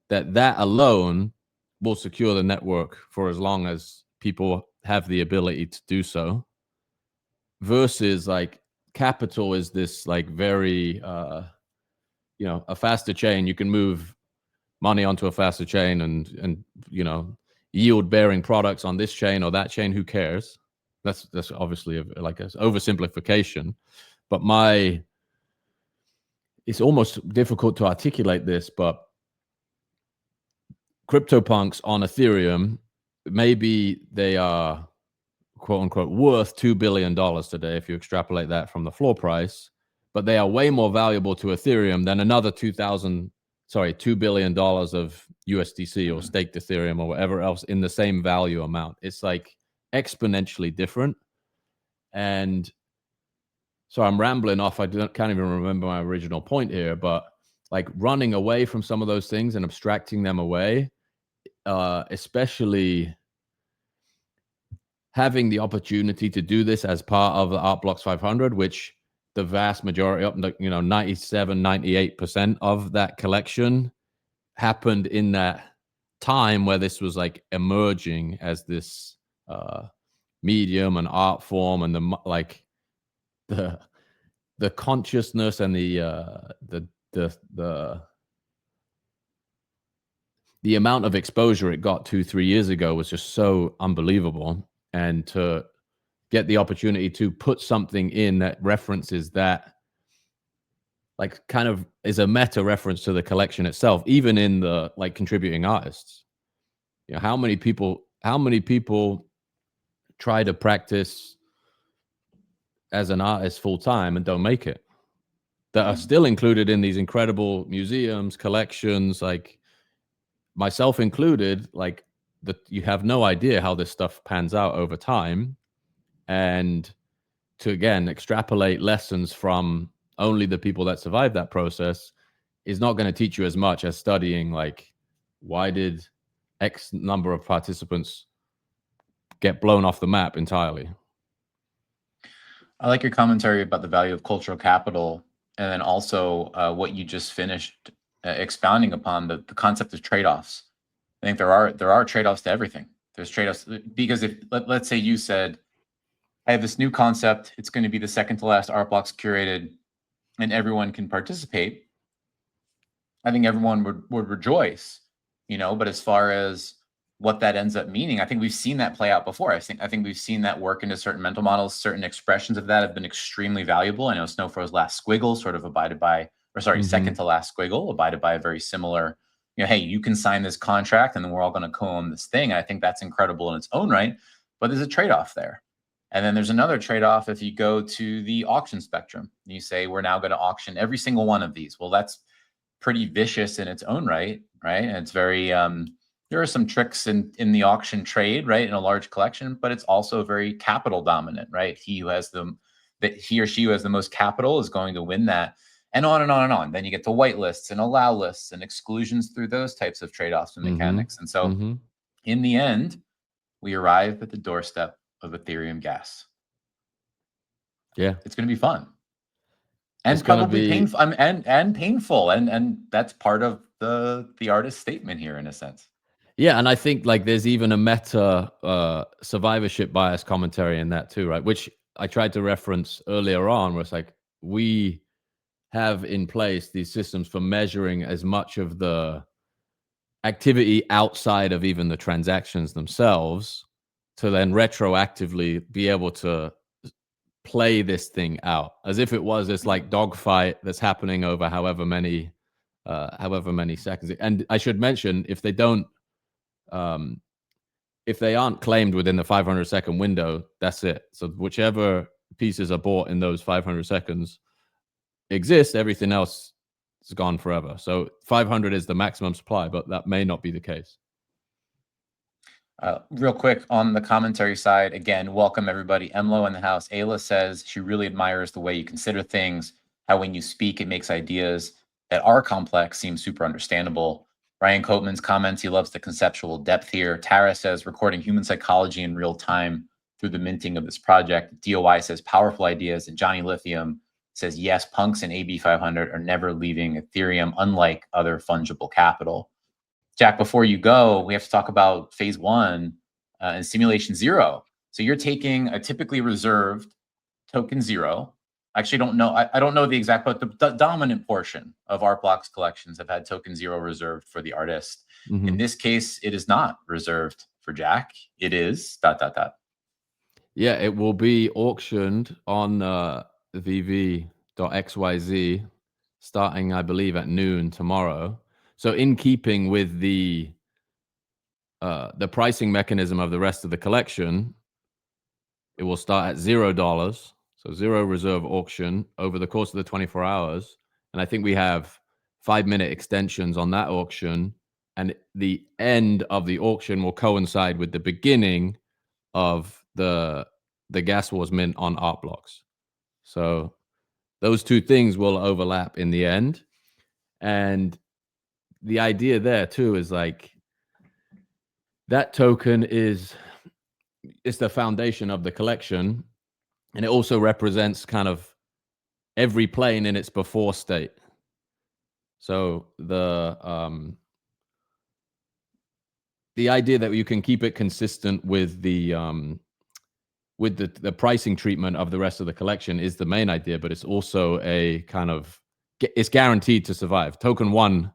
that alone will secure the network for as long as people have the ability to do so. Versus like capital is this like very, you know, a faster chain. You can move money onto a faster chain and you know, yield bearing products on this chain or that chain. Who cares? That's obviously like an oversimplification, but it's almost difficult to articulate this, but CryptoPunks on Ethereum, maybe they are quote unquote worth $2 billion today if you extrapolate that from the floor price, but they are way more valuable to Ethereum than another $2 billion of USDC or staked Ethereum or whatever else in the same value amount. It's like exponentially different. And so I'm rambling off. Can't even remember my original point here, but like running away from some of those things and abstracting them away, especially having the opportunity to do this as part of the Art Blocks 500, which the vast majority, up 97, 98% of that collection happened in that time where this was like emerging as this medium and art form, and the consciousness and the amount of exposure it got 2-3 years ago was just so unbelievable. And to get the opportunity to put something in that references that, like, kind of is a meta reference to the collection itself, even in the like contributing artists. You know, how many people try to practice as an artist full time and don't make it, that are still included in these incredible museums, collections, like myself included, like that you have no idea how this stuff pans out over time. And to, again, extrapolate lessons from only the people that survived that process is not going to teach you as much as studying, like, why did X number of participants get blown off the map entirely? I like your commentary about the value of cultural capital, and then also what you just finished expounding upon the concept of trade-offs. I think there are trade-offs to everything. There's trade-offs because if let's say you said, I have this new concept, it's going to be the second to last Art Blocks Curated, and everyone can participate. I think everyone would rejoice, but as far as what that ends up meaning, I think we've seen that play out before. I think we've seen that work into certain mental models. Certain expressions of that have been extremely valuable. I know Snowfro's last squiggle sort of second to last squiggle abided by a very similar, hey, you can sign this contract and then we're all going to co-own this thing. I think that's incredible in its own right, but there's a trade-off there. And then there's another trade-off if you go to the auction spectrum. You say, we're now going to auction every single one of these. Well, that's pretty vicious in its own right? And it's very, there are some tricks in the auction trade, right, in a large collection, but it's also very capital dominant, right? He or she who has the most capital is going to win that, and on and on and on. Then you get to white lists and allow lists and exclusions through those types of trade-offs and mechanics. And so in the end, we arrive at the doorstep of Ethereum gas. Yeah. It's going to be fun. And probably painful, and painful, and that's part of the artist's statement here, in a sense. Yeah, and I think like there's even a meta survivorship bias commentary in that too, right? Which I tried to reference earlier on, where it's like we have in place these systems for measuring as much of the activity outside of even the transactions themselves, to then retroactively be able to play this thing out as if it was this like dogfight that's happening over however many seconds. And I should mention, if they aren't claimed within the 500-second window, that's it. So whichever pieces are bought in those 500 seconds exist, everything else is gone forever. So 500 is the maximum supply, but that may not be the case. Real quick on the commentary side, again, welcome everybody. Emlo in the house. Ayla says she really admires the way you consider things, how when you speak, it makes ideas that are complex seem super understandable. Ryan Coatman's comments, he loves the conceptual depth here. Tara says recording human psychology in real time through the minting of this project. DOI says powerful ideas. And Johnny Lithium says, yes, punks and AB 500 are never leaving Ethereum, unlike other fungible capital. Jack, before you go, we have to talk about phase one and simulation zero. So you're taking a typically reserved token zero. I actually don't know. I don't know the exact, but the dominant portion of Art Blocks collections have had token zero reserved for the artist. In this case, it is not reserved for Jack. It is ... Yeah, it will be auctioned on VV.xyz starting, I believe, at noon tomorrow. So in keeping with the pricing mechanism of the rest of the collection, it will start at $0, so zero reserve auction over the course of the 24 hours. And I think we have 5-minute extensions on that auction, and the end of the auction will coincide with the beginning of the the Gas Wars mint on Art Blocks. So those two things will overlap in the end. And the idea there too is like that token is the foundation of the collection, and it also represents kind of every plane in its before state. So the idea that you can keep it consistent with the pricing treatment of the rest of the collection is the main idea, but it's also a kind of, it's guaranteed to survive. Token 1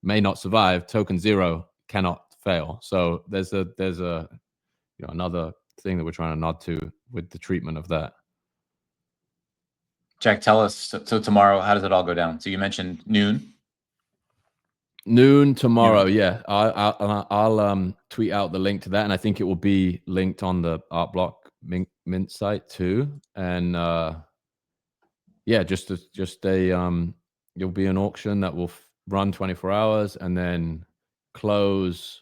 may not survive, token 0 cannot fail. So there's a another thing that we're trying to nod to with the treatment of that. Jack, tell us, so tomorrow, how does it all go down? So you mentioned noon tomorrow. Yeah, I'll tweet out the link to that, and I think it will be linked on the Art Block mint site too. And yeah, just a you'll be an auction that will run 24 hours and then close.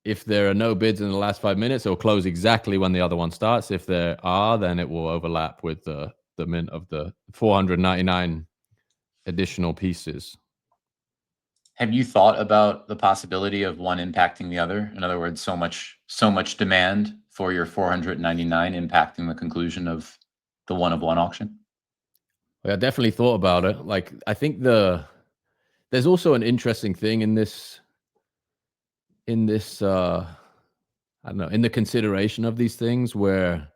If there are no bids in the last 5 minutes, it'll close exactly when the other one starts. If there are, then it will overlap with the mint of the 499 additional pieces. Have you thought about the possibility of one impacting the other? In other words, so much demand for your 499 impacting the conclusion of the one of one auction? Yeah, I definitely thought about it. Like, I think there's also an interesting thing in this I don't know, in the consideration of these things, where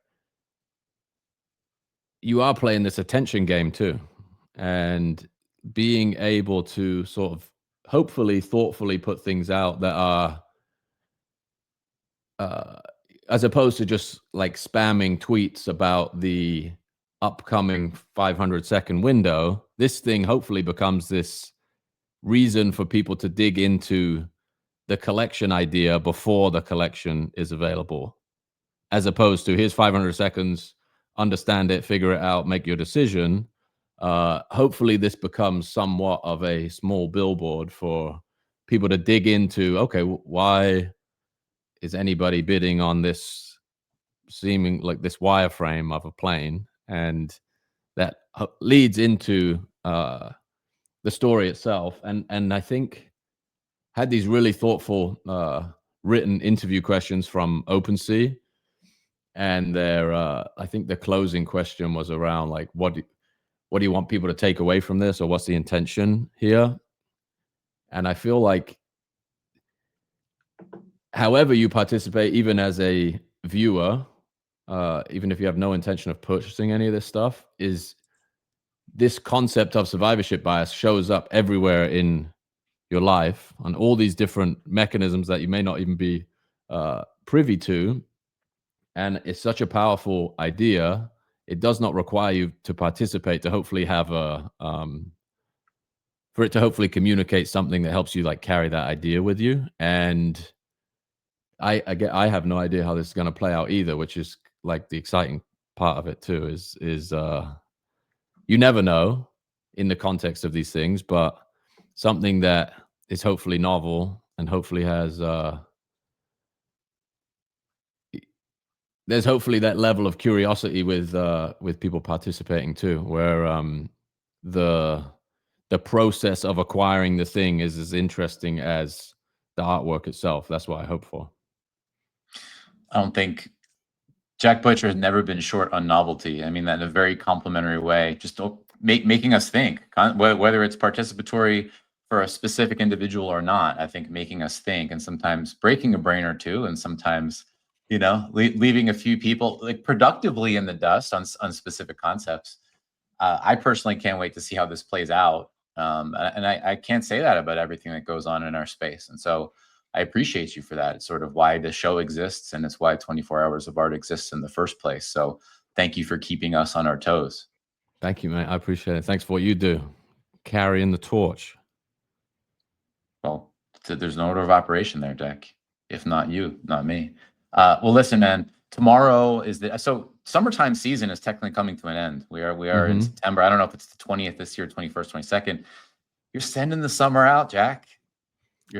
you are playing this attention game too, and being able to sort of hopefully thoughtfully put things out that are as opposed to just like spamming tweets about the upcoming 500-second window. This thing hopefully becomes this reason for people to dig into the collection idea before the collection is available, as opposed to here's 500 seconds, understand it, figure it out, make your decision. Hopefully this becomes somewhat of a small billboard for people to dig into, okay, why is anybody bidding on this seeming like this wireframe of a plane? And that leads into the story itself. And I think had these really thoughtful written interview questions from OpenSea, and their I think the closing question was around like what do you want people to take away from this, or what's the intention here? And I feel like however you participate, even as a viewer, even if you have no intention of purchasing any of this stuff, is this concept of survivorship bias shows up everywhere in your life on all these different mechanisms that you may not even be privy to. And it's such a powerful idea. It does not require you to participate to hopefully have a for it to hopefully communicate something that helps you like carry that idea with you. And I have no idea how this is going to play out either, which is like the exciting part of it too. Is you never know in the context of these things, but something that is hopefully novel and hopefully has there's hopefully that level of curiosity with people participating too, where the process of acquiring the thing is as interesting as the artwork itself. That's what I hope for. I don't think Jack Butcher has never been short on novelty. I mean that in a very complimentary way, just making us think, whether it's participatory for a specific individual or not. I think making us think, and sometimes breaking a brain or two, and sometimes, leaving a few people like productively in the dust on specific concepts. I personally can't wait to see how this plays out. And I can't say that about everything that goes on in our space. And so I appreciate you for that. It's sort of why the show exists, and it's why 24 Hours of Art exists in the first place. So thank you for keeping us on our toes. Thank you, man. I appreciate it. Thanks for what you do, carrying the torch. Well, there's no order of operation there, Dick. If not you, not me. Well, listen, man. Tomorrow is so summertime season is technically coming to an end. We are in September. I don't know if it's the 20th this year, 21st, 22nd. You're sending the summer out, Jack.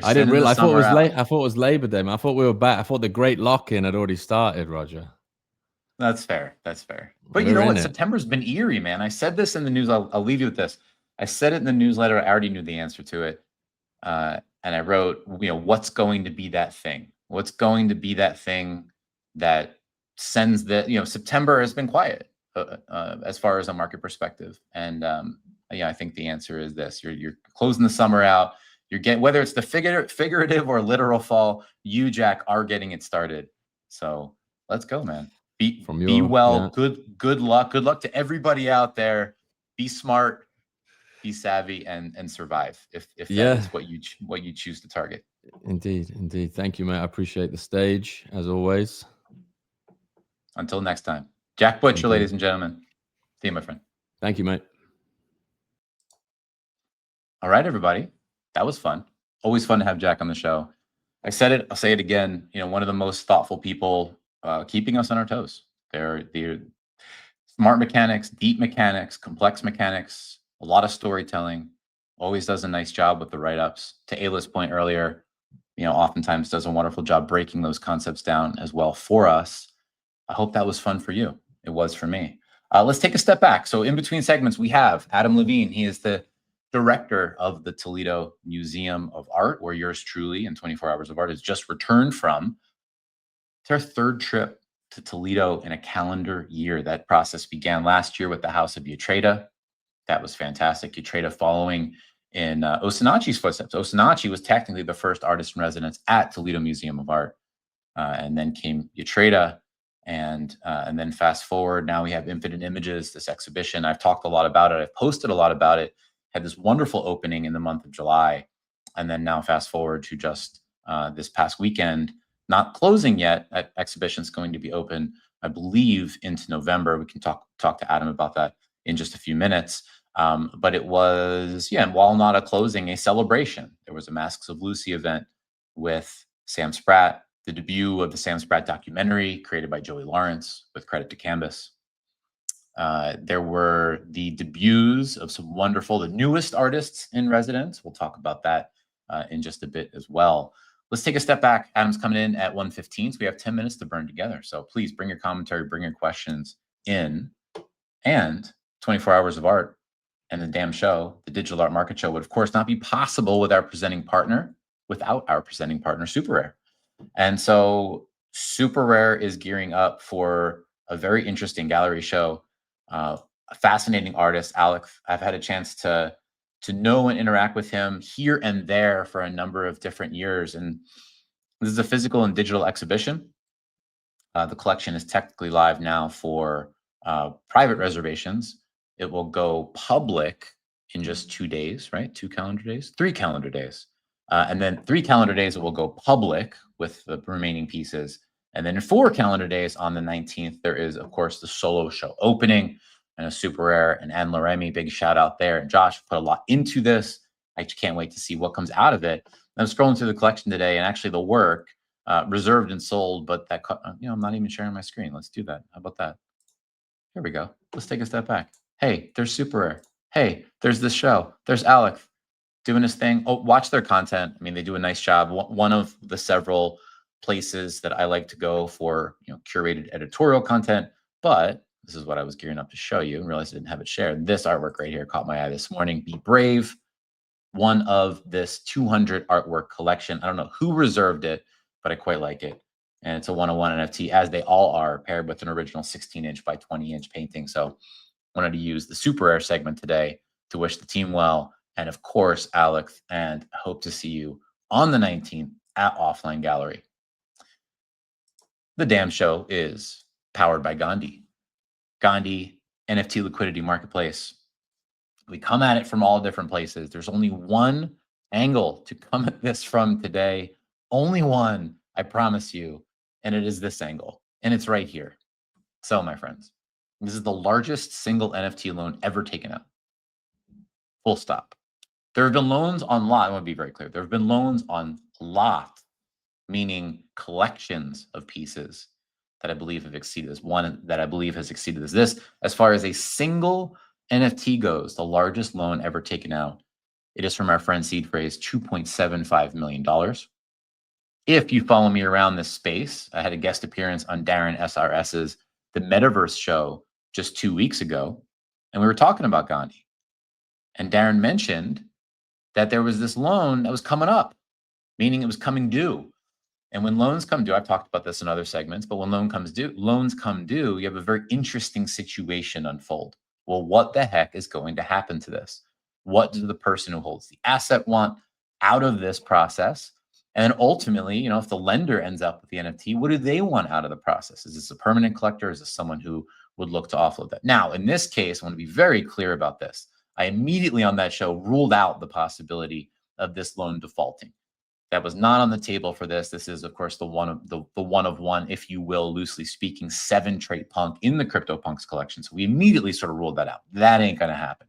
I didn't realize. I thought it was late. I thought it was Labor Day, man. I thought we were back. I thought the great lock-in had already started, Roger. That's fair. That's fair. But you We're know in what? it. September's been eerie, man. I said this in the news. I'll leave you with this. I said it in the newsletter. I already knew the answer to it. And I wrote, what's going to be that thing? What's going to be that thing that sends September has been quiet as far as a market perspective. And I think the answer is this. You're closing the summer out. You're getting, whether it's the figurative or literal fall, you, Jack, are getting it started. So let's go, man. Be well. Yeah. Good luck. Good luck to everybody out there. Be smart, be savvy, and survive if that is what you choose to target. Indeed. Thank you, mate. I appreciate the stage as always. Until next time, Jack Butcher, ladies and gentlemen. See you, my friend. Thank you, mate. All right, everybody. That was fun. Always fun to have Jack on the show. I said it, I'll say it again. One of the most thoughtful people, keeping us on our toes. They're smart mechanics, deep mechanics, complex mechanics, a lot of storytelling. Always does a nice job with the write-ups. To Ayla's point earlier, oftentimes does a wonderful job breaking those concepts down as well for us. I hope that was fun for you. It was for me. Let's take a step back. So in between segments, we have Adam Levine. He is the director of the Toledo Museum of Art, where yours truly and 24 Hours of Art has just returned from. It's our third trip to Toledo in a calendar year. That process began last year with the House of Utreda. That was fantastic. Utreda following in Osinachi's footsteps. Osinachi was technically the first artist in residence at Toledo Museum of Art. And then came Utreda. And then fast forward, now we have Infinite Images, this exhibition. I've talked a lot about it. I've posted a lot about it. Had this wonderful opening in the month of July. And then now fast forward to just this past weekend, not closing yet. That exhibition's going to be open, I believe, into November. We can talk to Adam about that in just a few minutes. But it was, while not a closing, a celebration. There was a Masks of Lucy event with Sam Spratt, the debut of the Sam Spratt documentary created by Joey Lawrence with credit to Canvas. There were the debuts of some the newest artists in residence. We'll talk about that in just a bit as well. Let's take a step back. Adam's coming in at 1:15, so we have 10 minutes to burn together. So please bring your commentary, bring your questions in. And 24 Hours of Art and the damn show, the Digital Art Market Show, would of course not be possible without our presenting partner, Super Rare. And so Super Rare is gearing up for a very interesting gallery show. A fascinating artist, Alex. I've had a chance to know and interact with him here and there for a number of different years. And this is a physical and digital exhibition. The collection is technically live now for private reservations. It will go public in just 2 days, right? 2 calendar days, 3 calendar days. And then 3 calendar days, it will go public with the remaining pieces. And then in 4 calendar days on the 19th, there is, of course, the solo show opening and a Super Rare and Anne Laramie. Big shout out there. And Josh put a lot into this. I just can't wait to see what comes out of it. I'm scrolling through the collection today, and actually the work reserved and sold, but that, I'm not even sharing my screen. Let's do that. How about that? Here we go. Let's take a step back. Hey, there's Super Rare. Hey, there's this show. There's Alex doing his thing. Oh, watch their content. I mean, they do a nice job. One of the several places that I like to go for, curated editorial content. But this is what I was gearing up to show you and realized I didn't have it shared. This artwork right here caught my eye this morning. Be Brave, one of this 200 artwork collection. I don't know who reserved it, but I quite like it. And it's a 101 NFT, as they all are, paired with an original 16-inch by 20-inch painting. So wanted to use the Super Rare segment today to wish the team well. And of course, Alex, and hope to see you on the 19th at Offline Gallery. The damn show is powered by Gandhi. Gandhi, NFT liquidity marketplace. We come at it from all different places. There's only one angle to come at this from today. Only one, I promise you. And it is this angle. And it's right here. So, my friends, this is the largest single NFT loan ever taken out. Full stop. There have been loans on lot. I want to be very clear. There have been loans on lot, meaning collections of pieces that I believe have exceeded this. One that I believe has exceeded this. As far as a single NFT goes, the largest loan ever taken out, it is from our friend Seed Phrase, $2.75 million. If you follow me around this space, I had a guest appearance on Darren SRS's the Metaverse show just 2 weeks ago, and we were talking about Gandhi. And Darren mentioned that there was this loan that was coming up, meaning it was coming due. And when loans come due, I've talked about this in other segments, but when loans come due, you have a very interesting situation unfold. Well, what the heck is going to happen to this? What does the person who holds the asset want out of this process? And then ultimately, if the lender ends up with the NFT, what do they want out of the process? Is this a permanent collector? Is this someone who would look to offload that? Now, in this case, I want to be very clear about this. I immediately on that show ruled out the possibility of this loan defaulting. That was not on the table for this. This is, of course, the one of one, if you will, loosely speaking, 7 trait punk in the CryptoPunks collection. So we immediately sort of ruled that out. That ain't going to happen.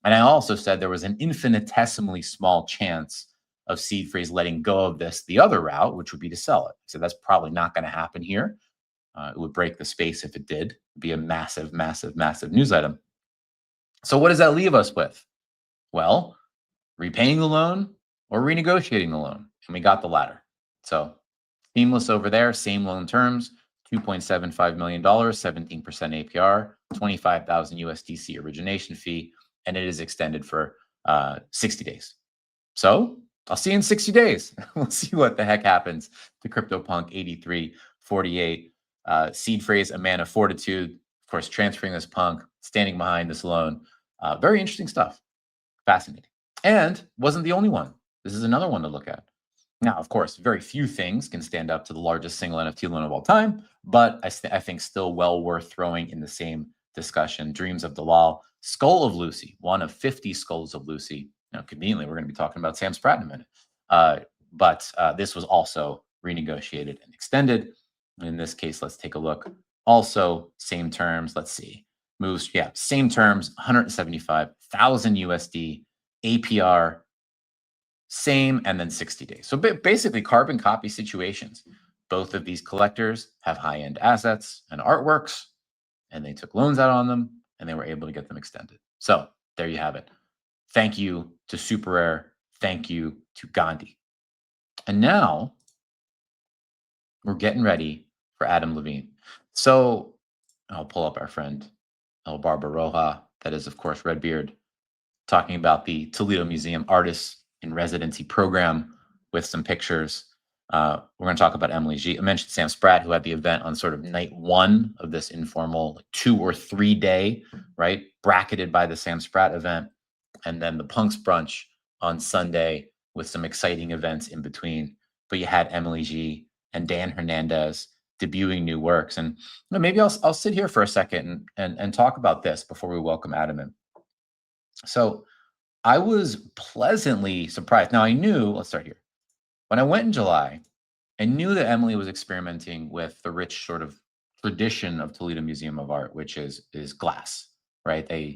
And I also said there was an infinitesimally small chance of Seed Phrase letting go of this the other route, which would be to sell it. So that's probably not going to happen here. It would break the space if it did. It'd be a massive, massive, massive news item. So what does that leave us with? Well, repaying the loan or renegotiating the loan. And we got the latter. So seamless over there, same loan terms, $2.75 million, 17% APR, 25,000 USDC origination fee, and it is extended for 60 days. So I'll see you in 60 days. We'll see what the heck happens to CryptoPunk 8348. Seed Phrase, a man of fortitude, of course, transferring this punk, standing behind this loan. Very interesting stuff. Fascinating. And wasn't the only one. This is another one to look at. Now, of course, very few things can stand up to the largest single NFT loan of all time, but I think still well worth throwing in the same discussion. Dreams of Dalal, Skull of Lucy, one of 50 Skulls of Lucy. Conveniently, we're going to be talking about Sam Spratt in a minute. But this was also renegotiated and extended. In this case, let's take a look. Also, same terms. Let's see. Moves, same terms, 175,000 USD, APR, same, and then 60 days. So basically carbon copy situations. Both of these collectors have high-end assets and artworks, and they took loans out on them, and they were able to get them extended. So there you have it. Thank you to Super Rare. Thank you to Gandhi. And now we're getting ready for Adam Levine. So I'll pull up our friend El Barbaroja. That is, of course, Redbeard, talking about the Toledo Museum Artists in Residency program with some pictures. We're going to talk about Emily G. I mentioned Sam Spratt, who had the event on sort of night 1 of this informal 2 or 3 day, right, bracketed by the Sam Spratt event, and then the Punks brunch on Sunday with some exciting events in between. But you had Emily G. and Dan Hernandez debuting new works. And maybe I'll sit here for a second and talk about this before we welcome Adam in. So I was pleasantly surprised. Now I knew, let's start here. When I went in July, I knew that Emily was experimenting with the rich sort of tradition of Toledo Museum of Art, which is glass, right? They're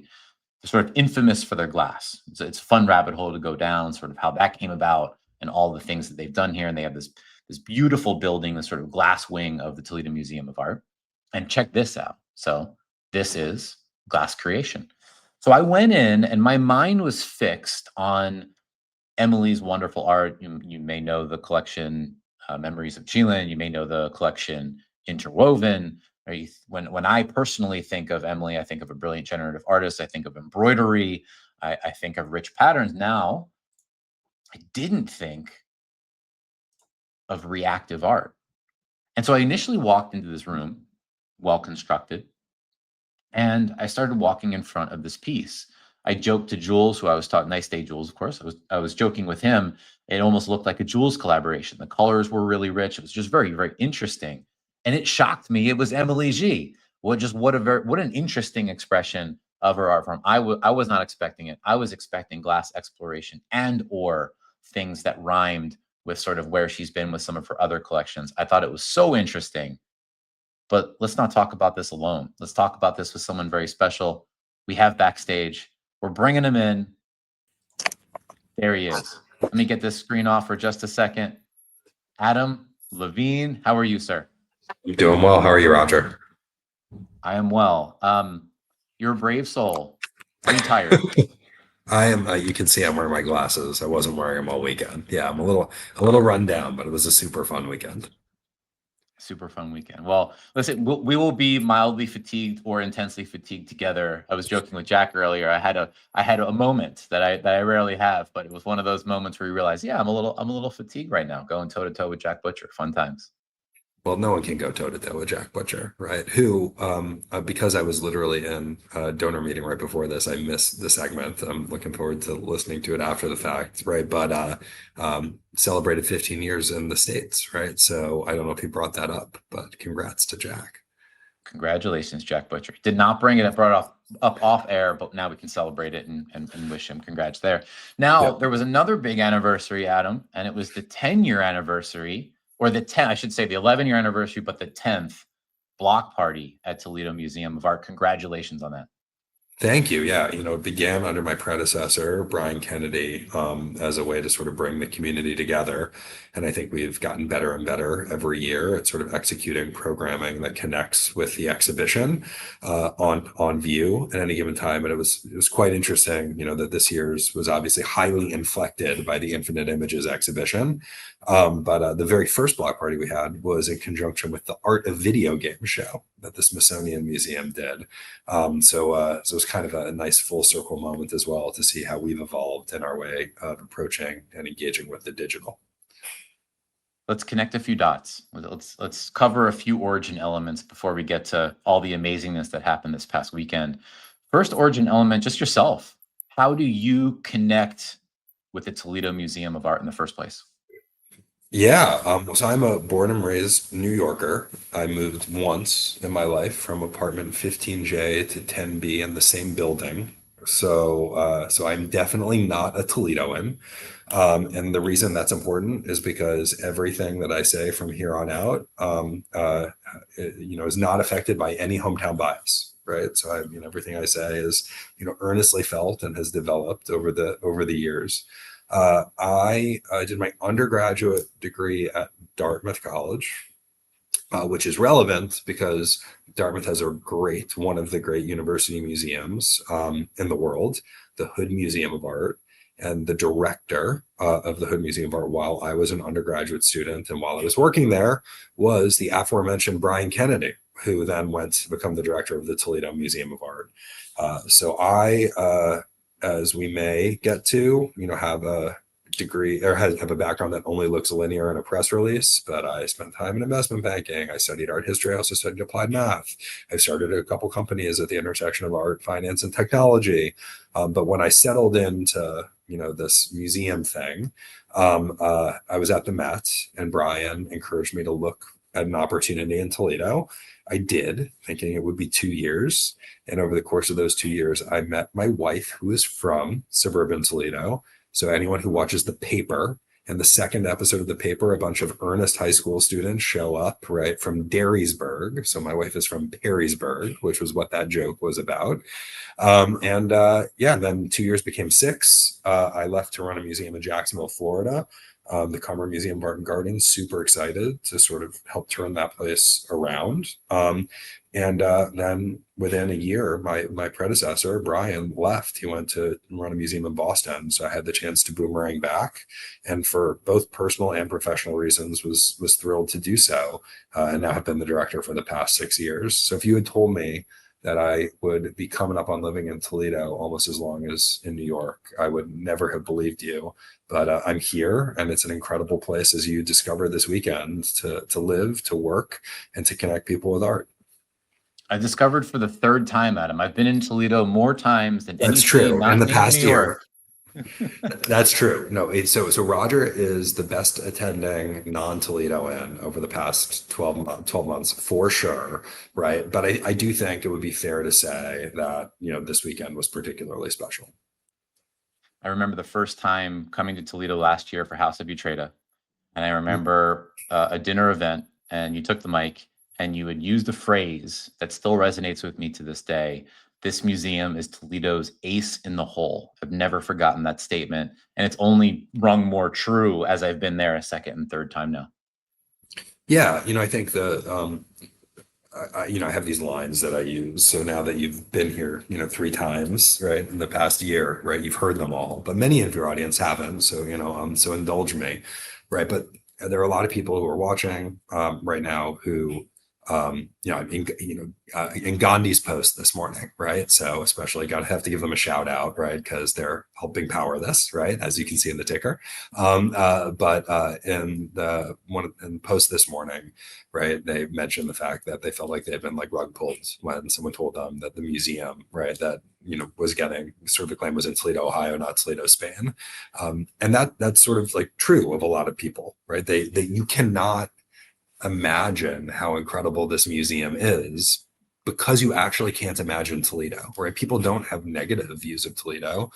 sort of infamous for their glass. It's a fun rabbit hole to go down, sort of how that came about and all the things that they've done here. And they have this beautiful building, the sort of glass wing of the Toledo Museum of Art. And check this out. So this is glass creation. So I went in and my mind was fixed on Emily's wonderful art. You may know the collection Memories of Chilean. You may know the collection Interwoven. Right? When I personally think of Emily, I think of a brilliant generative artist. I think of embroidery. I think of rich patterns. Now, I didn't think of reactive art. And so I initially walked into this room, well constructed, and I started walking in front of this piece. I joked to Jules, who I was taught, nice day, Jules, of course. I was joking with him. It almost looked like a Jules collaboration. The colors were really rich. It was just very, very interesting. And it shocked me. It was Emily G. What an interesting expression of her art form. I was not expecting it. I was expecting glass exploration and or things that rhymed with sort of where she's been with some of her other collections. I thought it was so interesting. But let's not talk about this alone. Let's talk about this with someone very special. We have backstage. We're bringing him in. There he is. Let me get this screen off for just a second. Adam Levine, how are you, sir? I'm doing well. How are you, Roger? I am well. You're a brave soul. Are you tired? I am. You can see I'm wearing my glasses. I wasn't wearing them all weekend. Yeah, I'm a little run down, but it was a super fun weekend. Super fun weekend. Well, listen, we will be mildly fatigued or intensely fatigued together. I was joking with Jack earlier. I had a moment that I rarely have, but it was one of those moments where you realize, yeah, I'm a little fatigued right now, going toe to toe with Jack Butcher. Fun times. Well, no one can go toe to toe with Jack Butcher, right? Who, because I was literally in a donor meeting right before this, I missed the segment. I'm looking forward to listening to it after the fact, right? But celebrated 15 years in the States, right? So I don't know if he brought that up, but congrats to Jack. Congratulations, Jack Butcher. Did not bring it up, brought it up off air, but now we can celebrate it and wish him congrats there. Now, Yeah. there was another big anniversary, Adam, and it was the 10-year anniversary, or the 10, I should say the 11-year anniversary, but the 10th block party at Toledo Museum of Art. Congratulations on that. Thank you. Yeah, it began under my predecessor, Brian Kennedy, as a way to sort of bring the community together. And I think we've gotten better and better every year at sort of executing programming that connects with the exhibition on view at any given time. And it was quite interesting, that this year's was obviously highly inflected by the Infinite Images exhibition. But the very first block party we had was in conjunction with the Art of Video Game show that the Smithsonian Museum did. So it was kind of a nice full circle moment as well to see how we've evolved in our way of approaching and engaging with the digital. Let's connect a few dots. Let's cover a few origin elements before we get to all the amazingness that happened this past weekend. First origin element, just yourself. How do you connect with the Toledo Museum of Art in the first place? Yeah, so I'm a born and raised New Yorker. I moved once in my life from apartment 15J to 10B in the same building. So I'm definitely not a Toledoan. And the reason that's important is because everything that I say from here on out, is not affected by any hometown bias, right? So everything I say is, earnestly felt and has developed over the years. I did my undergraduate degree at Dartmouth College, which is relevant because Dartmouth has one of the great university museums in the world, the Hood Museum of Art. And the director of the Hood Museum of Art while I was an undergraduate student and while I was working there was the aforementioned Brian Kennedy, who then went to become the director of the Toledo Museum of Art. So I, as we may get to, have a degree or have a background that only looks linear in a press release, but I spent time in investment banking. I studied art history. I also studied applied math. I started a couple companies at the intersection of art, finance, and technology. But when I settled into, this museum thing, I was at the Met and Brian encouraged me to look at an opportunity in Toledo. I did, thinking it would be 2 years. And over the course of those 2 years, I met my wife, who is from suburban Toledo. So anyone who watches The Paper, and the second episode of The Paper, a bunch of earnest high school students show up, right, from Darysburg. So my wife is from Perrysburg, which was what that joke was about. Then 2 years became 6. I left to run a museum in Jacksonville, Florida. The Cumber Museum of Art and Garden, super excited to sort of help turn that place around. Then within a year, my predecessor, Brian, left. He went to run a museum in Boston. So I had the chance to boomerang back. And for both personal and professional reasons, was thrilled to do so. And now have been the director for the past 6 years. So if you had told me that I would be coming up on living in Toledo almost as long as in New York, I would never have believed you. But I'm here, and it's an incredible place, as you discovered this weekend, to live, to work, and to connect people with art. I discovered for the third time, Adam. I've been in Toledo more times than any That's city true. In not the named past New year, York. that's true. No, so Roger is the best attending non-Toledoan over the past 12 months for sure, right? But I do think it would be fair to say that, this weekend was particularly special. I remember the first time coming to Toledo last year for House of Utrata. And I remember a dinner event, and you took the mic and you would use the phrase that still resonates with me to this day. This museum is Toledo's ace in the hole. I've never forgotten that statement. And it's only rung more true as I've been there a second and third time now. Yeah, I think I have these lines that I use. So now that you've been here, 3 times, right, in the past year, right, you've heard them all, but many of your audience haven't. So, so indulge me, right? But there are a lot of people who are watching right now who, in Gandhi's post this morning, right? So especially got to have to give them a shout out, right? Because they're helping power this, right? As you can see in the ticker. But in the post this morning, right, they mentioned the fact that they felt like they'd been like rug pulled when someone told them that the museum, right, that was getting sort of the claim was in Toledo, Ohio, not Toledo, Spain, and that's sort of like true of a lot of people, right? They you cannot imagine how incredible this museum is because you actually can't imagine Toledo, right? People don't have negative views of Toledo.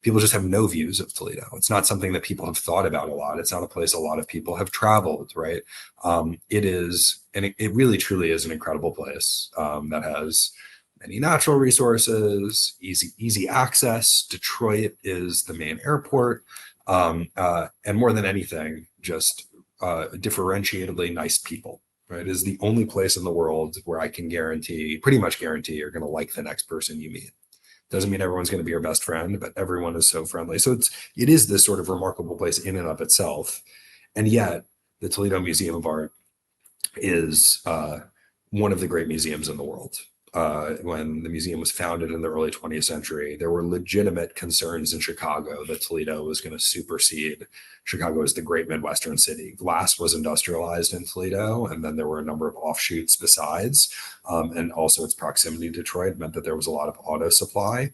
People just have no views of Toledo. It's not something that people have thought about a lot. It's not a place a lot of people have traveled, right? It is, and it really truly is an incredible place that has many natural resources, easy access. Detroit is the main airport, and more than anything, just differentiatedly nice people, right? It is the only place in the world where I can pretty much guarantee you're going to like the next person you meet. Doesn't mean everyone's going to be your best friend, but everyone is so friendly. So it is this sort of remarkable place in and of itself. And yet the Toledo Museum of Art is one of the great museums in the world. When the museum was founded in the early 20th century, there were legitimate concerns in Chicago that Toledo was going to supersede. Chicago is the great Midwestern city. Glass was industrialized in Toledo, and then there were a number of offshoots besides. And also its proximity to Detroit meant that there was a lot of auto supply.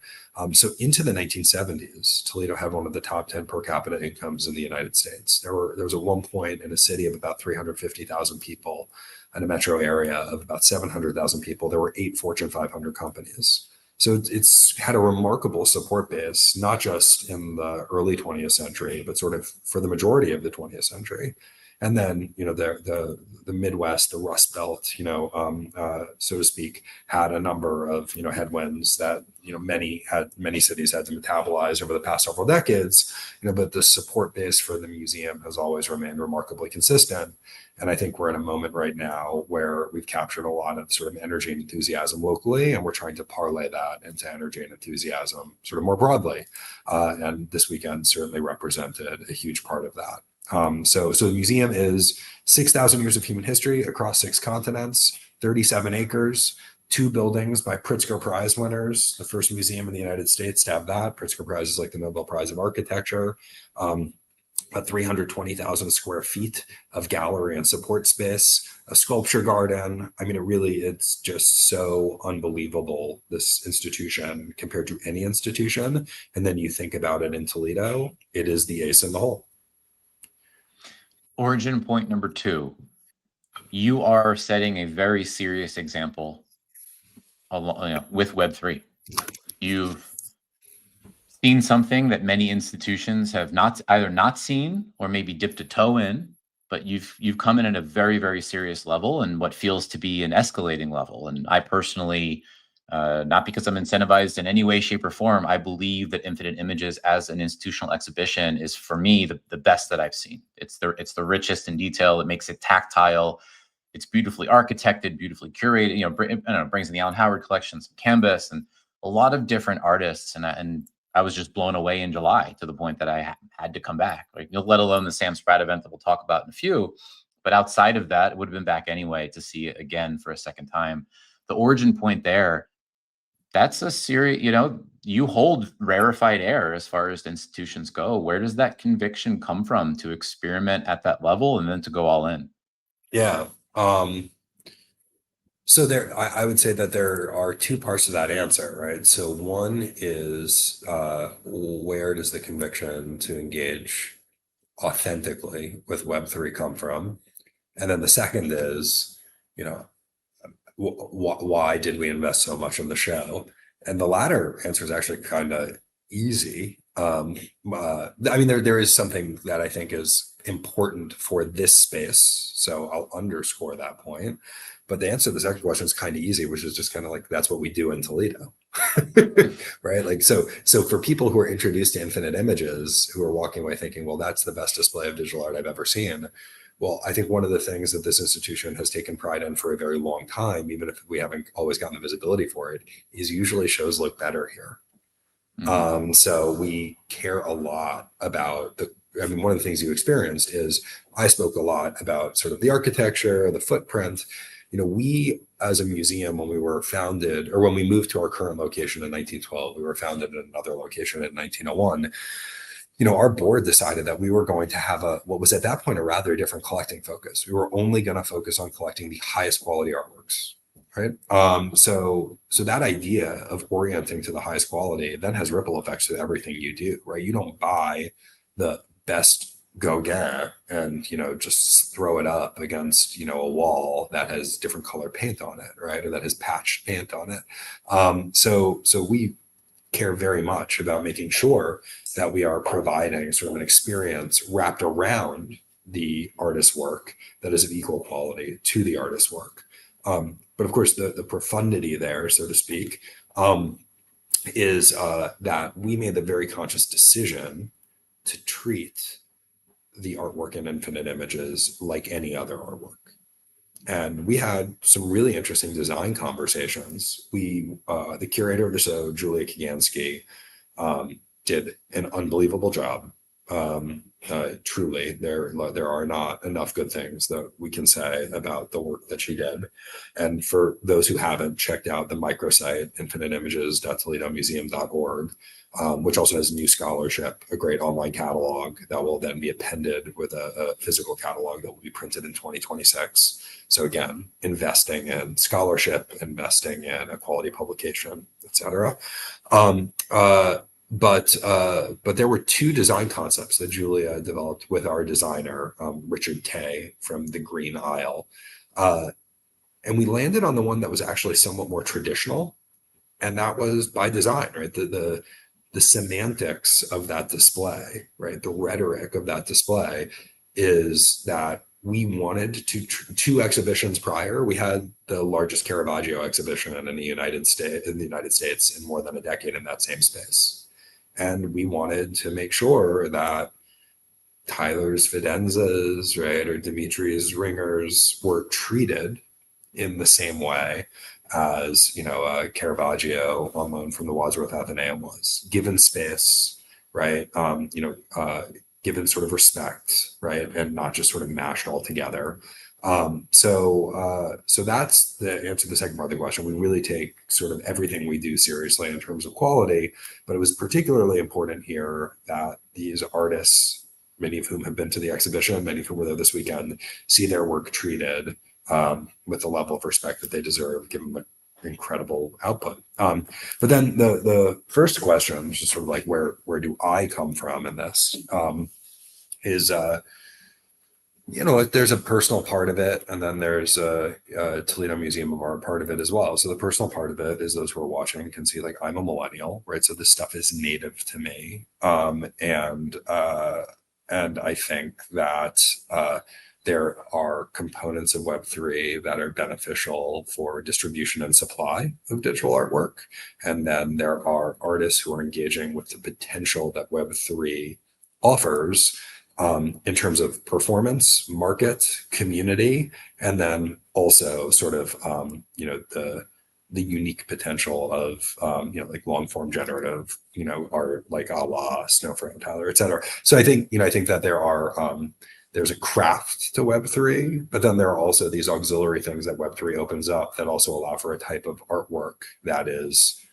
So into the 1970s, Toledo had one of the top 10 per capita incomes in the United States. There was at one point in a city of about 350,000 people, in a metro area of about 700,000 people, there were 8 Fortune 500 companies. So it's had a remarkable support base, not just in the early 20th century, but sort of for the majority of the 20th century. And then, the Midwest, the Rust Belt, so to speak, had a number of, headwinds that, many cities had to metabolize over the past several decades, but the support base for the museum has always remained remarkably consistent. And I think we're in a moment right now where we've captured a lot of sort of energy and enthusiasm locally, and we're trying to parlay that into energy and enthusiasm sort of more broadly. And this weekend certainly represented a huge part of that. So the museum is 6,000 years of human history across 6 continents, 37 acres, 2 buildings by Pritzker Prize winners, the first museum in the United States to have that. Pritzker Prize is like the Nobel Prize of Architecture. About 320,000 square feet of gallery and support space, a sculpture garden. I mean, it's just so unbelievable, this institution compared to any institution. And then you think about it in Toledo, it is the ace in the hole. Origin point number 2, you are setting a very serious example with Web3. You've seen something that many institutions have either not seen or maybe dipped a toe in, but you've come in at a very, very serious level and what feels to be an escalating level. And I personally, not because I'm incentivized in any way, shape, or form, I believe that Infinite Images as an institutional exhibition is, for me, the best that I've seen. It's the richest in detail. It makes it tactile. It's beautifully architected, beautifully curated. Brings in the Alan Howard collection, some canvas, and a lot of different artists. And I was just blown away in July to the point that I had to come back. Let alone the Sam Spratt event that we'll talk about in a few. But outside of that, it would have been back anyway to see it again for a second time. The origin point there, that's a serious, you hold rarefied air as far as institutions go. Where does that conviction come from to experiment at that level and then to go all in? Yeah. So I would say that there are 2 parts to that answer, right? So one is where does the conviction to engage authentically with Web3 come from? And then the second is, why did we invest so much in the show? And the latter answer is actually kind of easy. There is something that I think is important for this space, so I'll underscore that point. But the answer to the second question is kind of easy, which is just kind of like, that's what we do in Toledo, right? Like, so for people who are introduced to Infinite Images, who are walking away thinking, well, that's the best display of digital art I've ever seen. Well, I think one of the things that this institution has taken pride in for a very long time, even if we haven't always gotten the visibility for it, is usually shows look better here. So we care a lot about the I mean, one of the things you experienced is I spoke a lot about sort of the architecture, the footprint. We as a museum, when we were founded, or when we moved to our current location in 1912, we were founded in another location in 1901. Our board decided that we were going to have what was at that point a rather different collecting focus. We were only going to focus on collecting the highest quality artworks, right? So that idea of orienting to the highest quality then has ripple effects to everything you do, right? You don't buy the best Gauguin and just throw it up against a wall that has different color paint on it, right? Or that has patched paint on it. So we care very much about making sure that we are providing sort of an experience wrapped around the artist's work that is of equal quality to the artist's work. But of course, the profundity there, so to speak, is that we made the very conscious decision to treat the artwork in Infinite Images like any other artwork. And we had some really interesting design conversations. The curator of the show, Julia Kagansky, did an unbelievable job. Truly, there are not enough good things that we can say about the work that she did. And for those who haven't checked out the microsite, infiniteimages.toledomuseum.org, which also has new scholarship, a great online catalog that will then be appended with a physical catalog that will be printed in 2026. So again, investing in scholarship, investing in a quality publication, et cetera. But there were two design concepts that Julia developed with our designer, Richard Kay from the Green Isle. And we landed on the one that was actually somewhat more traditional. And that was by design, right? The semantics of that display, right? The rhetoric of that display is that we wanted two exhibitions prior. We had the largest Caravaggio exhibition in the United States in more than a decade in that same space. And we wanted to make sure that Tyler's Fidenzas, right, or Dimitri's Ringers were treated in the same way as Caravaggio on loan from the Wadsworth Athenaeum was, given space, right? Given sort of respect, right, and not just sort of mashed all together. So that's the answer to the second part of the question. We really take sort of everything we do seriously in terms of quality, but it was particularly important here that these artists, many of whom have been to the exhibition, many of whom were there this weekend, see their work treated with the level of respect that they deserve, given the incredible output. But then the first question, which is sort of like where do I come from in this, is there's a personal part of it, and then there's a Toledo Museum of Art part of it as well. So the personal part of it is those who are watching can see, like, I'm a millennial, right? So this stuff is native to me, and I think that there are components of Web3 that are beneficial for distribution and supply of digital artwork, and then there are artists who are engaging with the potential that Web3 offers. In terms of performance, market, community, and then also sort of the unique potential of like long form generative art, like a la Snowflake, Tyler, et cetera. So I think that there are there's a craft to Web3, but then there are also these auxiliary things that Web3 opens up that also allow for a type of artwork that is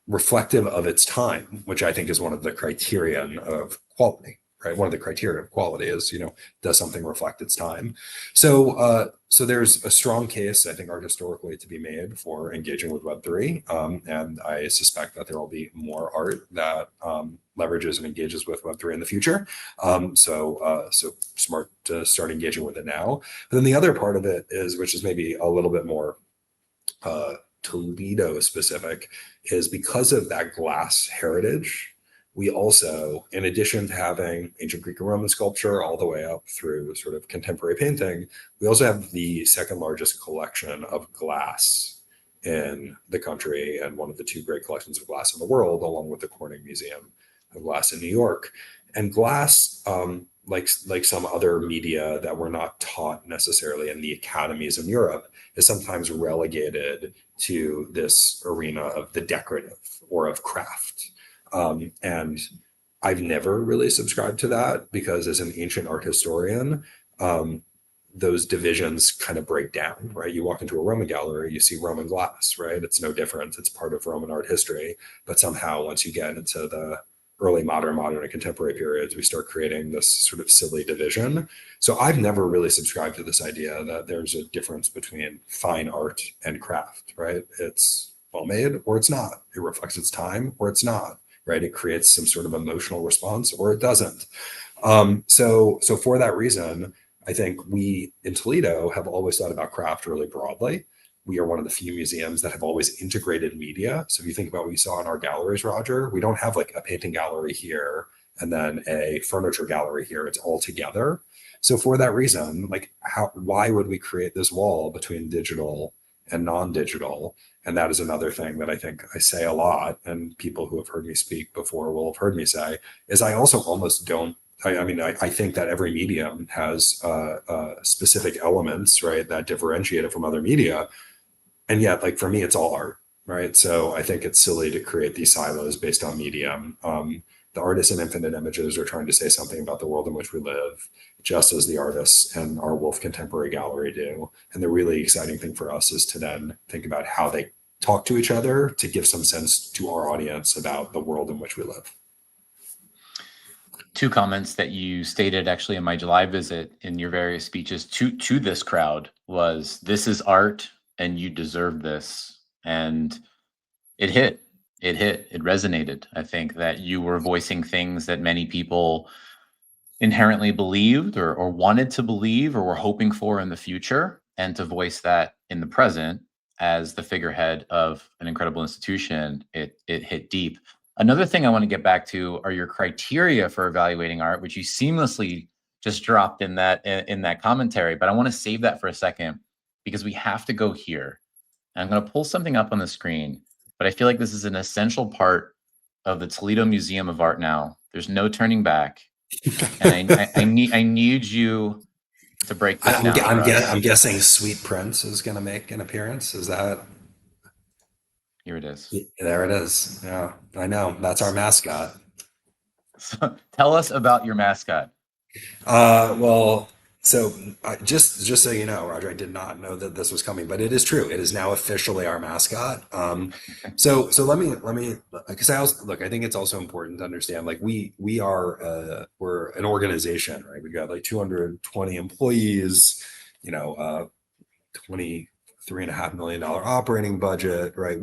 reflective of its time, which I think is one of the criterion of quality, right? One of the criteria of quality is, does something reflect its time? So there's a strong case, I think, art historically to be made for engaging with Web3. And I suspect that there will be more art that leverages and engages with Web3 in the future. So smart to start engaging with it now. But then the other part of it is, which is maybe a little bit more Toledo specific, is because of that glass heritage, we also, in addition to having ancient Greek and Roman sculpture all the way up through sort of contemporary painting, we also have the second largest collection of glass in the country and one of the two great collections of glass in the world, along with the Corning Museum of Glass in New York. And glass, like some other media that were not taught necessarily in the academies in Europe, is sometimes relegated to this arena of the decorative or of craft. And I've never really subscribed to that because as an ancient art historian, those divisions kind of break down, right? You walk into a Roman gallery, you see Roman glass, right? It's no different. It's part of Roman art history. But somehow, once you get into the early modern, and contemporary periods, we start creating this sort of silly division. So I've never really subscribed to this idea that there's a difference between fine art and craft, right? It's well made or it's not. It reflects its time or it's not, right? It creates some sort of emotional response or it doesn't. So for that reason, I think we in Toledo have always thought about craft really broadly. We are one of the few museums that have always integrated media. So if you think about what you saw in our galleries, Roger, we don't have like a painting gallery here and then a furniture gallery here. It's all together. So for that reason, like why would we create this wall between digital and non-digital? And that is another thing that I think I say a lot, and people who have heard me speak before will have heard me say, is I also almost don't I think that every medium has specific elements, right, that differentiate it from other media. And yet, like for me, it's all art, right? So I think it's silly to create these silos based on medium. The artists in Infinite Images are trying to say something about the world in which we live, just as the artists in our Wolf Contemporary Gallery do. And the really exciting thing for us is to then think about how they talk to each other to give some sense to our audience about the world in which we live. Two comments that you stated actually in my July visit in your various speeches to this crowd was, this is art and you deserve this. And it resonated. I think that you were voicing things that many people inherently believed or wanted to believe or were hoping for in the future, and to voice that in the present as the figurehead of an incredible institution, it hit deep. Another thing I want to get back to are your criteria for evaluating art, which you seamlessly just dropped in that commentary. But I want to save that for a second because we have to go here. And I'm going to pull something up on the screen, but I feel like this is an essential part of the Toledo Museum of Art now. There's no turning back, and I need you to break this down for us. I'm guessing Sweet Prince is going to make an appearance. Is that? Here it is. There it is. Yeah, I know. That's our mascot. So tell us about your mascot. Well, so just so you know, Roger, I did not know that this was coming, but it is true. It is now officially our mascot. So let me, because I also look. I think it's also important to understand, like we are we're an organization, right? We've got like 220 employees, you know, $23.5 million operating budget, right?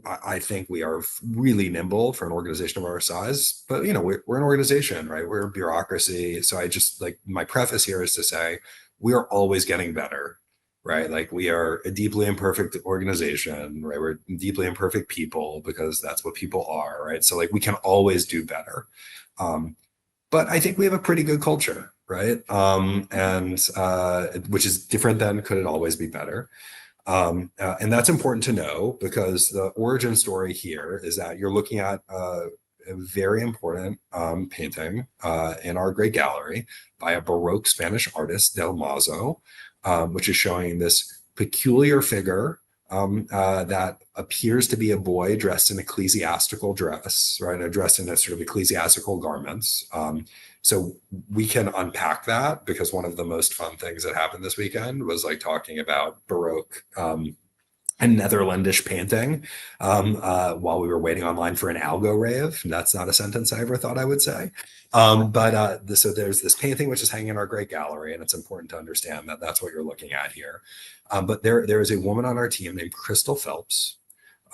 I think we are really nimble for an organization of our size, but we're an organization, right? We're a bureaucracy. So I just like, my preface here is to say we are always getting better, right? Like we are a deeply imperfect organization, right? We're deeply imperfect people because that's what people are, right? So like we can always do better. But I think we have a pretty good culture, right? And which is different than could it always be better. And that's important to know because the origin story here is that you're looking at a very important painting in our great gallery by a Baroque Spanish artist, Del Mazo, which is showing this peculiar figure that appears to be a boy dressed in ecclesiastical dress, right? Dressed in a sort of ecclesiastical garments. So we can unpack that because one of the most fun things that happened this weekend was like talking about Baroque and Netherlandish painting while we were waiting online for an algo rave. That's not a sentence I ever thought I would say. So there's this painting which is hanging in our great gallery, and it's important to understand that that's what you're looking at here. But there is a woman on our team named Crystal Phelps.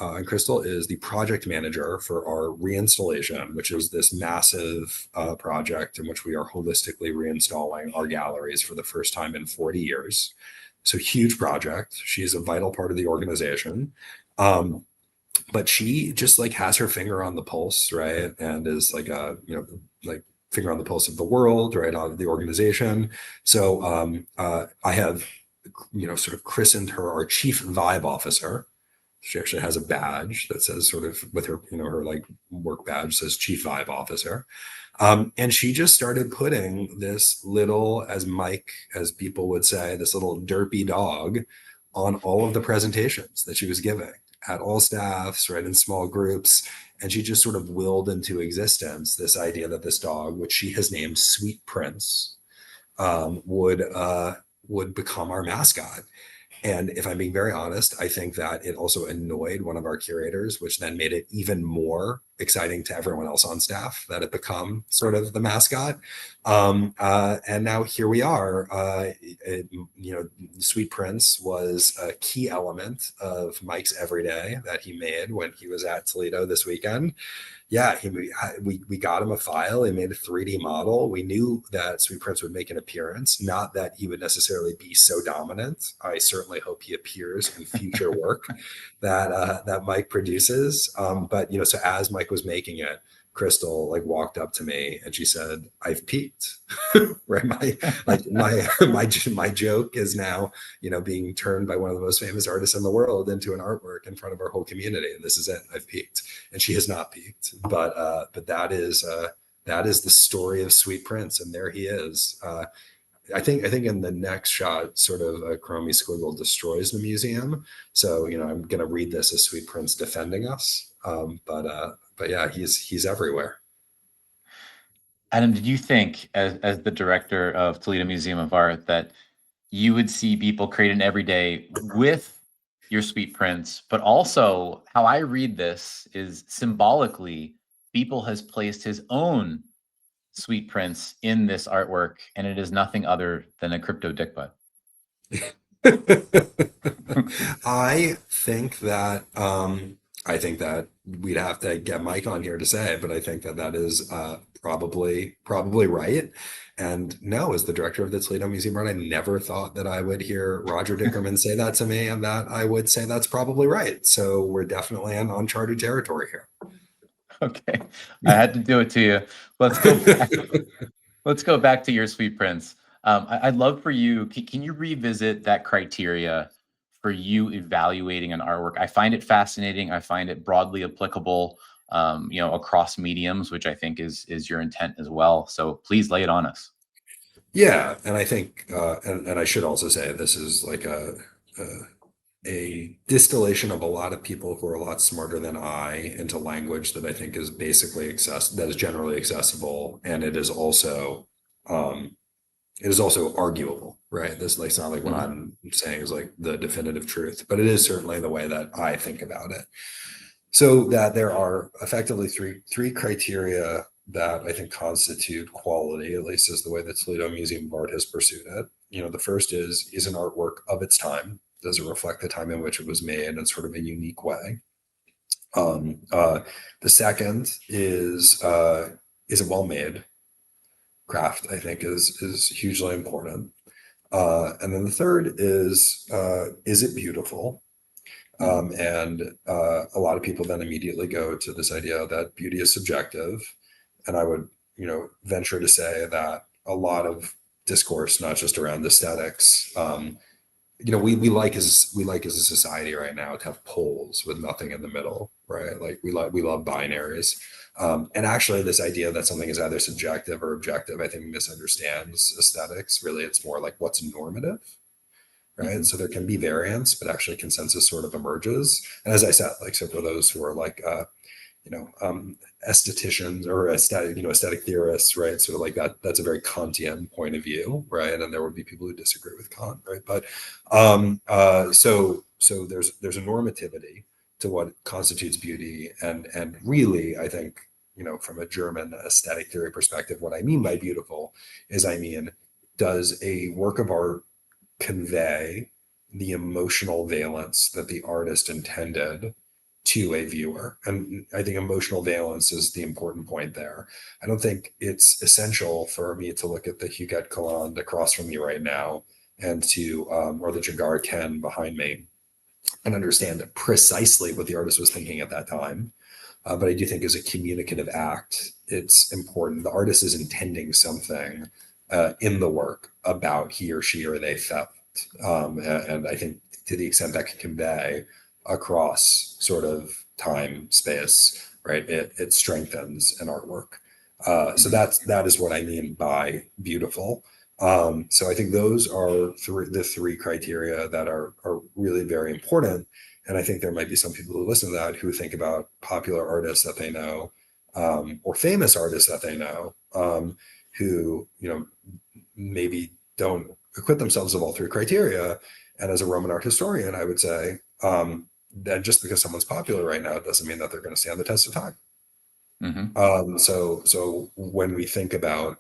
And Crystal is the project manager for our reinstallation, which is this massive project in which we are holistically reinstalling our galleries for the first time in 40 years. So huge project. She's a vital part of the organization. But she just like has her finger on the pulse, right? And is like like finger on the pulse of the world, right? Of the organization. So I have, sort of christened her our chief vibe officer. She actually has a badge that says sort of with her, her like work badge says chief vibe officer. And she just started putting this little, as people would say, this little derpy dog on all of the presentations that she was giving at all staffs, right, in small groups. And she just sort of willed into existence this idea that this dog, which she has named Sweet Prince, would become our mascot. And if I'm being very honest, I think that it also annoyed one of our curators, which then made it even more exciting to everyone else on staff that it become sort of the mascot. And now here we are. Sweet Prince was a key element of Mike's everyday that he made when he was at Toledo this weekend. Yeah, we got him a file. He made a 3D model. We knew that Sweet Prince would make an appearance, not that he would necessarily be so dominant. I certainly hope he appears in future work that Mike produces. But so as Mike was making it, Crystal like walked up to me and she said, "I've peaked." Right? My joke is now being turned by one of the most famous artists in the world into an artwork in front of our whole community, and this is it. I've peaked. And she has not peaked, but that is the story of Sweet Prince, and there he is. I think in the next shot, sort of a chromie squiggle destroys the museum. So I'm gonna read this as Sweet Prince defending us. But yeah, he's everywhere. Adam, did you think, as the director of Toledo Museum of Art, that you would see people create an everyday with your Sweet Prince, but also how I read this is symbolically, Beeple has placed his own Sweet Prince in this artwork, and it is nothing other than a crypto dick butt. I think that we'd have to get Mike on here to say it, but I think that is probably right. And no, as the director of the Toledo Museum of Art, I never thought that I would hear Roger Dickerman say that to me, and that I would say that's probably right. So we're definitely in uncharted territory here. Okay, I had to do it to you. Let's go back. Let's go back to your Sweet Prince. I'd love for you. Can you revisit that criteria for you evaluating an artwork? I find it fascinating. I find it broadly applicable, across mediums, which I think is your intent as well. So please lay it on us. Yeah, and I think, and I should also say this is like a distillation of a lot of people who are a lot smarter than I into language that I think is basically that is generally accessible, and it is also arguable, right? This like, it's not like what I'm saying is like the definitive truth, but it is certainly the way that I think about it. So that there are effectively three criteria that I think constitute quality, at least is the way the Toledo Museum of Art has pursued it. The first is an artwork of its time. Does it reflect the time in which it was made in sort of a unique way? The second is it well made? Craft, I think, is hugely important. And then the third is it beautiful? And a lot of people then immediately go to this idea that beauty is subjective. And I would, venture to say that a lot of discourse, not just around aesthetics, we like as a society right now to have poles with nothing in the middle, right? Like we love binaries. And actually this idea that something is either subjective or objective, I think misunderstands aesthetics. Really, it's more like what's normative, right? And so there can be variance, but actually consensus sort of emerges. And as I said, like, so for those who are like, aestheticians or aesthetic theorists, right? Sort of like that's a very Kantian point of view, right? And there would be people who disagree with Kant, right? But so there's a normativity to what constitutes beauty, and really, I think, from a German aesthetic theory perspective, what I mean by beautiful is, does a work of art convey the emotional valence that the artist intended to a viewer? And I think emotional valence is the important point there. I don't think it's essential for me to look at the Huguette Caland across from me right now and to or the Jagar Ken behind me and understand precisely what the artist was thinking at that time. But I do think as a communicative act, it's important. The artist is intending something in the work about he or she or they felt. And I think to the extent that can convey across sort of time, space, right, it strengthens an artwork. So that is what I mean by beautiful. So I think those are the three criteria that are really very important. And I think there might be some people who listen to that who think about popular artists that they know, or famous artists that they know, who, maybe don't acquit themselves of all three criteria. And as a Roman art historian, I would say that just because someone's popular right now doesn't mean that they're going to stand the test of time. So when we think about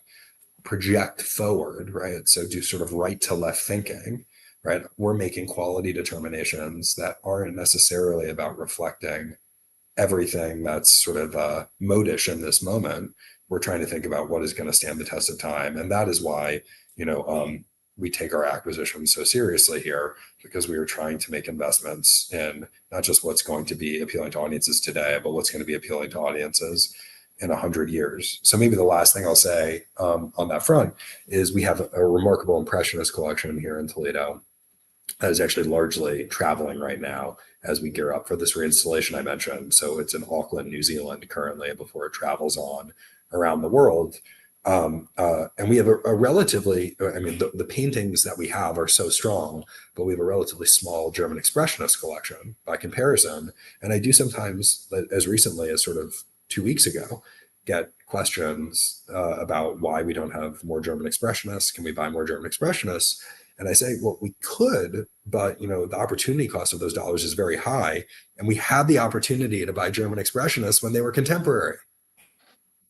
project forward, right? So do sort of right to left thinking, right? We're making quality determinations that aren't necessarily about reflecting everything that's sort of modish in this moment. We're trying to think about what is going to stand the test of time. And that is why, we take our acquisitions so seriously here, because we are trying to make investments in not just what's going to be appealing to audiences today, but what's going to be appealing to audiences in 100 years. So maybe the last thing I'll say on that front is we have a remarkable impressionist collection here in Toledo that is actually largely traveling right now as we gear up for this reinstallation I mentioned. So it's in Auckland, New Zealand currently before it travels on around the world. And we have a relatively, the paintings that we have are so strong, but we have a relatively small German expressionist collection by comparison. And I do sometimes, as recently as sort of 2 weeks ago, get questions about why we don't have more German expressionists. Can we buy more German expressionists? And I say, well, we could, but the opportunity cost of those dollars is very high. And we had the opportunity to buy German expressionists when they were contemporary.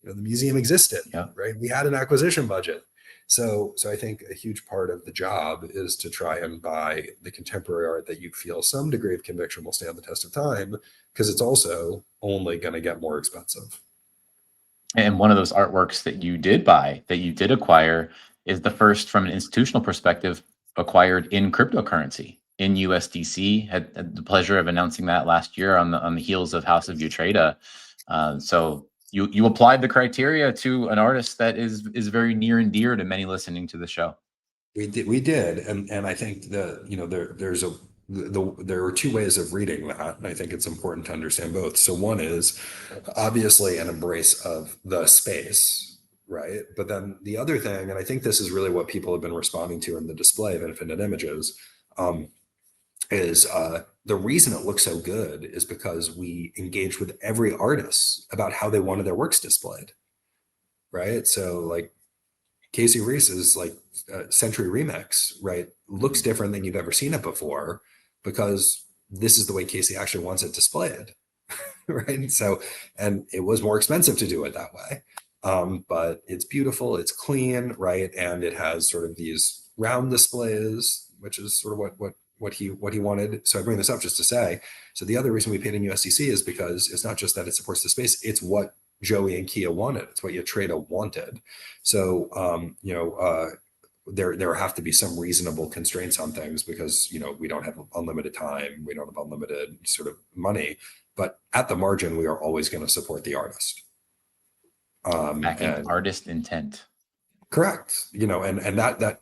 The museum existed, right? We had an acquisition budget. So I think a huge part of the job is to try and buy the contemporary art that you feel some degree of conviction will stand the test of time, because it's also only going to get more expensive. And one of those artworks that you did buy, that you did acquire, is the first, from an institutional perspective, acquired in cryptocurrency, in USDC. Had the pleasure of announcing that last year on the heels of House of Utrata. So you applied the criteria to an artist that is very near and dear to many listening to the show. We did, and I think there are two ways of reading that, and I think it's important to understand both. So one is obviously an embrace of the space, right? But then the other thing, and I think this is really what people have been responding to in the display of infinite images, is the reason it looks so good is because we engaged with every artist about how they wanted their works displayed, right? So like Casey Reese's Century Remix, right, looks different than you've ever seen it before, because this is the way Casey actually wants it displayed, right? So, and it was more expensive to do it that way, but it's beautiful, it's clean, right, and it has sort of these round displays, which is sort of what he wanted. So I bring this up just to say, so the other reason we paid in USDC is because it's not just that it supports the space, it's what Joey and Kia wanted. It's what Tradeoffs wanted. So, there have to be some reasonable constraints on things, because, we don't have unlimited time. We don't have unlimited sort of money, but at the margin, we are always going to support the artist. Backing artist intent. Correct. And that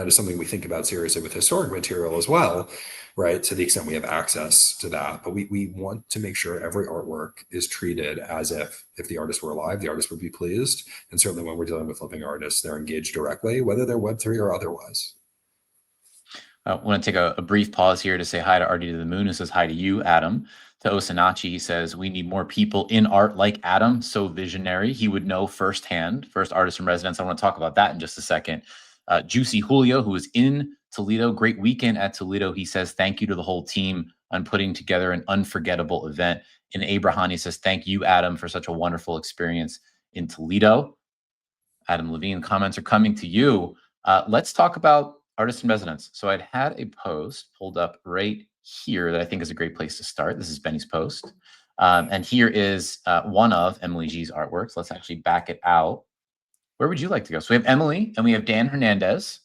is something we think about seriously with historic material as well, right? To the extent we have access to that. But we want to make sure every artwork is treated as if the artist were alive, the artist would be pleased. And certainly when we're dealing with living artists, they're engaged directly, whether they're Web3 or otherwise. I want to take a brief pause here to say hi to Artie to the Moon, who says hi to you, Adam. To Osinachi, he says, we need more people in art like Adam, so visionary. He would know firsthand, first artist in residence. I want to talk about that in just a second. Juicy Julio, who is in Toledo, great weekend at Toledo. He says, thank you to the whole team on putting together an unforgettable event. And Abraham says, thank you, Adam, for such a wonderful experience in Toledo. Adam Levine, comments are coming to you. Let's talk about artists in residence. So I'd had a post pulled up right here that I think is a great place to start. This is Benny's post. And here is one of Emily G's artworks. Let's actually back it out. Where would you like to go? So we have Emily and we have Dan Hernandez,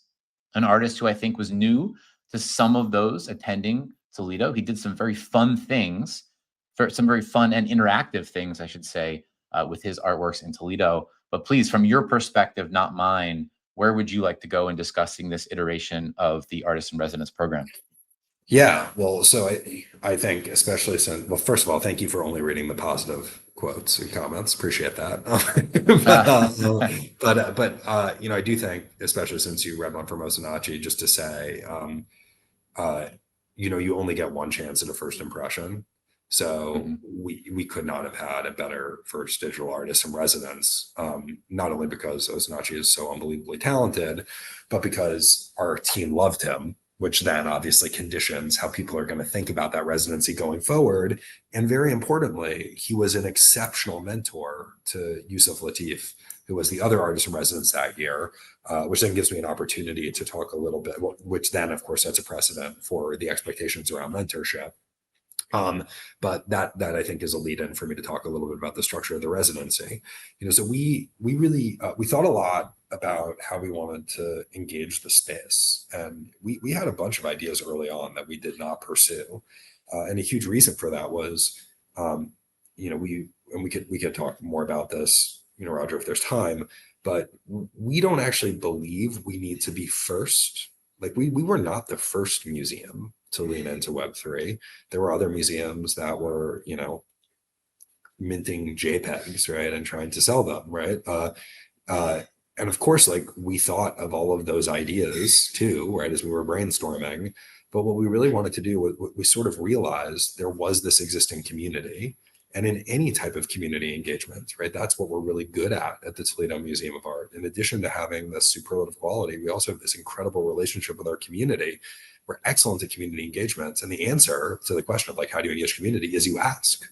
an artist who I think was new to some of those attending Toledo. He did some very fun things, some very fun and interactive things, I should say, with his artworks in Toledo. But please, from your perspective, not mine, where would you like to go in discussing this iteration of the Artist in Residence program? Yeah, well, so I think, especially since, well, first of all, thank you for only reading the positive quotes and comments. Appreciate that. but I do think, especially since you read one from Osinachi, just to say, you only get one chance at a first impression. So Mhm. we could not have had a better first digital artist in residence, not only because Osinachi is so unbelievably talented, but because our team loved him, which then obviously conditions how people are going to think about that residency going forward. And very importantly, he was an exceptional mentor to Yusuf Latif, who was the other artist in residence that year, which then gives me an opportunity to talk a little bit, which then, of course, sets a precedent for the expectations around mentorship. But that I think is a lead-in for me to talk a little bit about the structure of the residency. So we really we thought a lot about how we wanted to engage the space, and we had a bunch of ideas early on that we did not pursue, and a huge reason for that was, we could talk more about this, Roger, if there's time, but we don't actually believe we need to be first. Like we were not the first museum to lean into Web3. There were other museums that were, minting JPEGs, right, and trying to sell them, right? Uh, and of course, like we thought of all of those ideas too, right, as we were brainstorming. But what we really wanted to do, we sort of realized there was this existing community. And in any type of community engagement, right, that's what we're really good at the Toledo Museum of Art. In addition to having this superlative quality, we also have this incredible relationship with our community. We're excellent at community engagements. And the answer to the question of like, how do you engage community is you ask.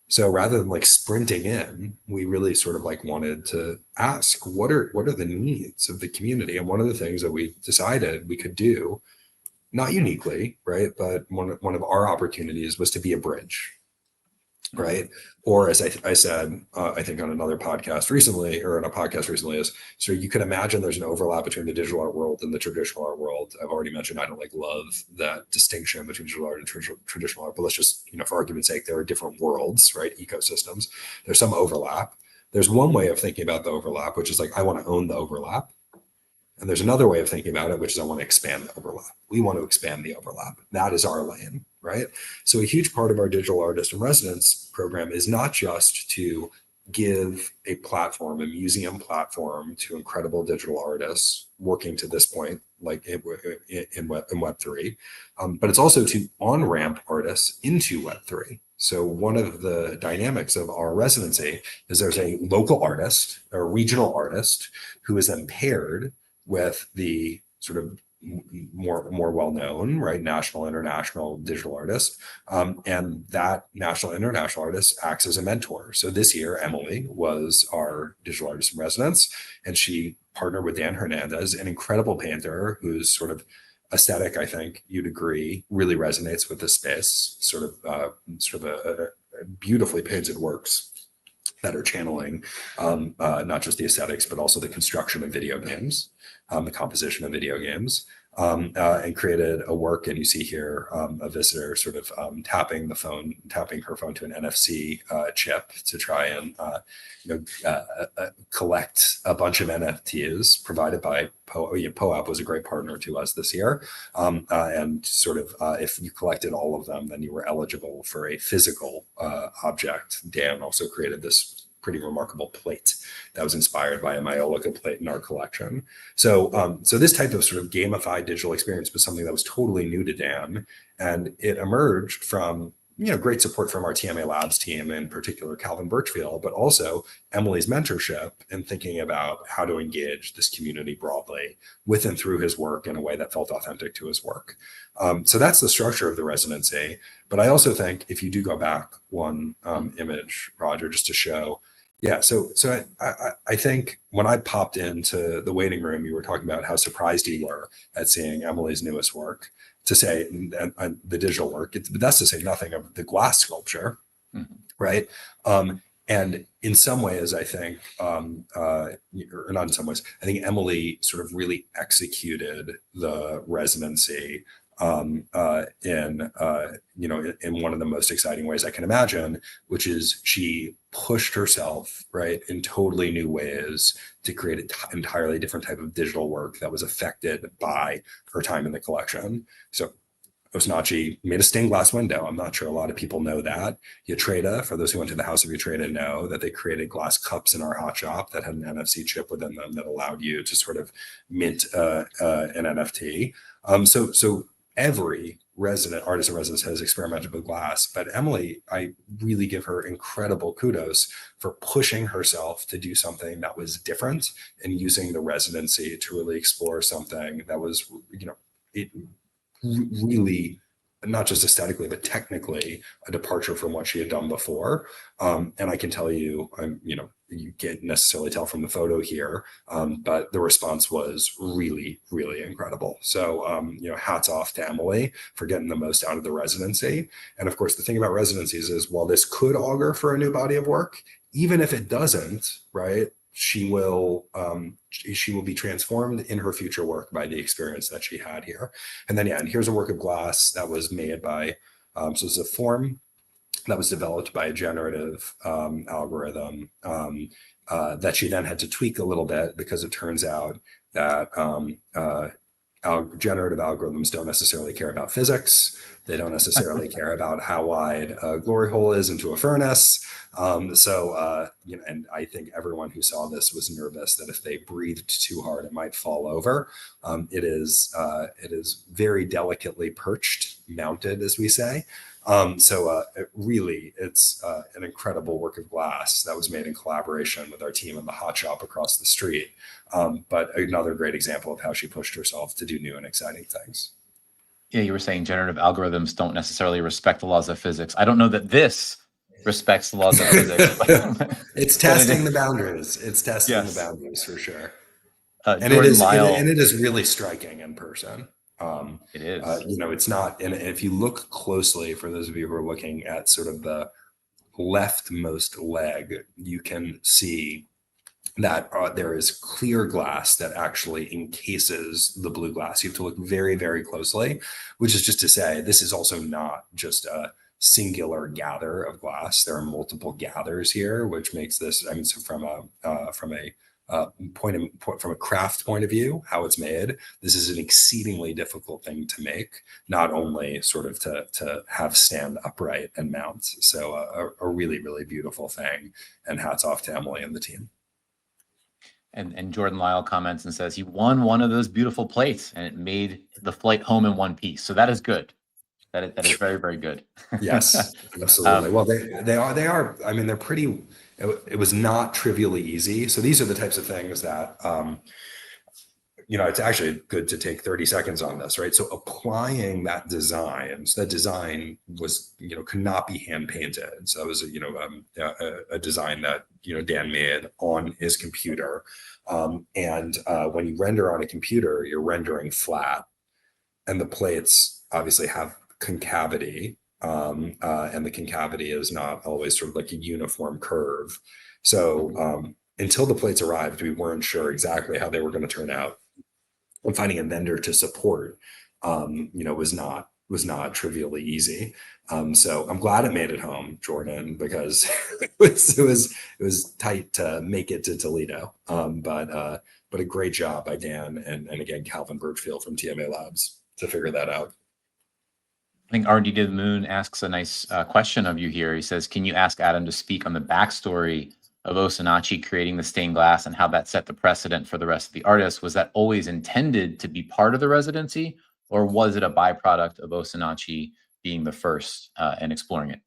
So rather than like sprinting in, we really sort of like wanted to ask, what are the needs of the community? And one of the things that we decided we could do, not uniquely, right, but one of our opportunities was to be a bridge, right? Or as I said, I think on another podcast recently, or on a podcast recently, is so you can imagine there's an overlap between the digital art world and the traditional art world. I've already mentioned I don't like love that distinction between digital art and traditional art, but let's just, for argument's sake, there are different worlds, right? Ecosystems. There's some overlap. There's one way of thinking about the overlap, which is like, I want to own the overlap. And there's another way of thinking about it, which is I want to expand the overlap. We want to expand the overlap. That is our lane, right? So a huge part of our digital artist in residence program is not just to give a platform, a museum platform to incredible digital artists working to this point, like in Web3, but it's also to on-ramp artists into Web3. So one of the dynamics of our residency is there's a local artist, a regional artist, who is then paired with the sort of more well-known, right, national, international digital artist. And that national, international artist acts as a mentor. So this year, Emily was our digital artist in residence, and she partnered with Dan Hernandez, an incredible painter whose sort of aesthetic, I think you'd agree, really resonates with the space, sort of a beautifully painted works that are channeling not just the aesthetics, but also the construction of video games, the composition of video games, and created a work. And you see here a visitor sort of tapping her phone to an NFC chip to try and collect a bunch of NFTs provided by POAP was a great partner to us this year. And sort of if you collected all of them, then you were eligible for a physical object. Dan also created this pretty remarkable plate that was inspired by a Myolica plate in our collection. So this type of sort of gamified digital experience was something that was totally new to Dan, and it emerged from great support from our TMA Labs team, in particular Calvin Birchfield, but also Emily's mentorship and thinking about how to engage this community broadly with and through his work in a way that felt authentic to his work. So that's the structure of the residency. But I also think if you do go back one image, Roger, just to show. Yeah, so I think when I popped into the waiting room, you were talking about how surprised you were at seeing Emily's newest work. To say and the digital work, but that's to say nothing of the glass sculpture, right? And in some ways, I think, or not in some ways, I think Emily sort of really executed the residency in one of the most exciting ways I can imagine, which is she pushed herself, right, in totally new ways to create an entirely different type of digital work that was affected by her time in the collection. So Osinachi made a stained glass window. I'm not sure a lot of people know that. Yatreda, for those who went to the House of Yatreda, know that they created glass cups in our hot shop that had an NFC chip within them that allowed you to sort of mint an NFT. So every artist in residence has experimented with glass, but Emily, I really give her incredible kudos for pushing herself to do something that was different and using the residency to really explore something that was, it really, not just aesthetically, but technically a departure from what she had done before. And I can tell you, you can't necessarily tell from the photo here, but the response was really, really incredible. So, hats off to Emily for getting the most out of the residency. And of course, the thing about residencies is while this could augur for a new body of work, even if it doesn't, right, she will be transformed in her future work by the experience that she had here. And then, and here's a work of glass that was made by, so it's a form that was developed by a generative algorithm that she then had to tweak a little bit, because it turns out that generative algorithms don't necessarily care about physics. They don't necessarily care about how wide a glory hole is into a furnace. And I think everyone who saw this was nervous that if they breathed too hard, it might fall over. It is very delicately perched, mounted, as we say. It's an incredible work of glass that was made in collaboration with our team in the hot shop across the street. But another great example of how she pushed herself to do new and exciting things. Yeah, you were saying generative algorithms don't necessarily respect the laws of physics. I don't know that this respects the laws of physics. It's testing the boundaries. It's testing the boundaries for sure. And it is really striking in person. It is. It's not, and if you look closely, for those of you who are looking at sort of the leftmost leg, you can see that there is clear glass that actually encases the blue glass. You have to look very, very closely, which is just to say, this is also not just a singular gather of glass. There are multiple gathers here, which makes this, so from a craft point of view, how it's made, this is an exceedingly difficult thing to make, not only sort of to have stand upright and mount. So a really, really beautiful thing, and hats off to Emily and the team. And Jordan Lyle comments and says he won one of those beautiful plates and it made the flight home in one piece. So that is good. That is very, very good. Yes, absolutely. Well, they are. I mean, they're pretty. It was not trivially easy. So these are the types of things that, it's actually good to take 30 seconds on this, right? So applying that design, so that design was, could not be hand painted. So it was, a design that, Dan made on his computer. When you render on a computer, you're rendering flat, and the plates obviously have concavity, and the concavity is not always sort of like a uniform curve. So until the plates arrived, we weren't sure exactly how they were going to turn out. And finding a vendor to support, was not trivially easy. So I'm glad it made it home, Jordan, because it was tight to make it to Toledo. But a great job by Dan and again Calvin Birchfield from TMA Labs to figure that out. I think RD to the Moon asks a nice question of you here. He says, can you ask Adam to speak on the backstory of Osinachi creating the stained glass and how that set the precedent for the rest of the artists? Was that always intended to be part of the residency, or was it a byproduct of Osinachi being the first and exploring it?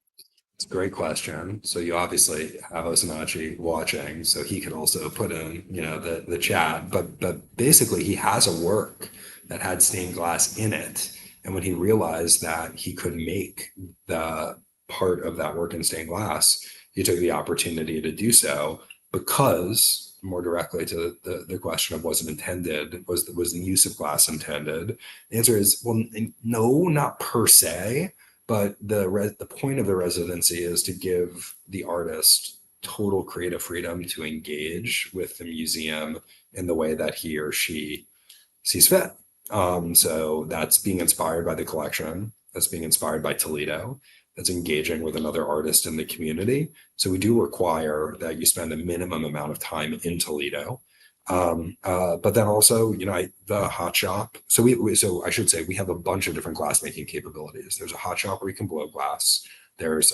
It's a great question. So you obviously have Osinachi watching, so he could also put in, the chat. But basically, he has a work that had stained glass in it, and when he realized that he could make the part of that work in stained glass, he took the opportunity to do so, because more directly to the question of was it intended, was the use of glass intended? The answer is, well, no, not per se, but the point of the residency is to give the artist total creative freedom to engage with the museum in the way that he or she sees fit. So that's being inspired by the collection, that's being inspired by Toledo, that's engaging with another artist in the community. So we do require that you spend a minimum amount of time in Toledo. But then also, the hot shop. So I should say we have a bunch of different glassmaking capabilities. There's a hot shop where you can blow glass. There's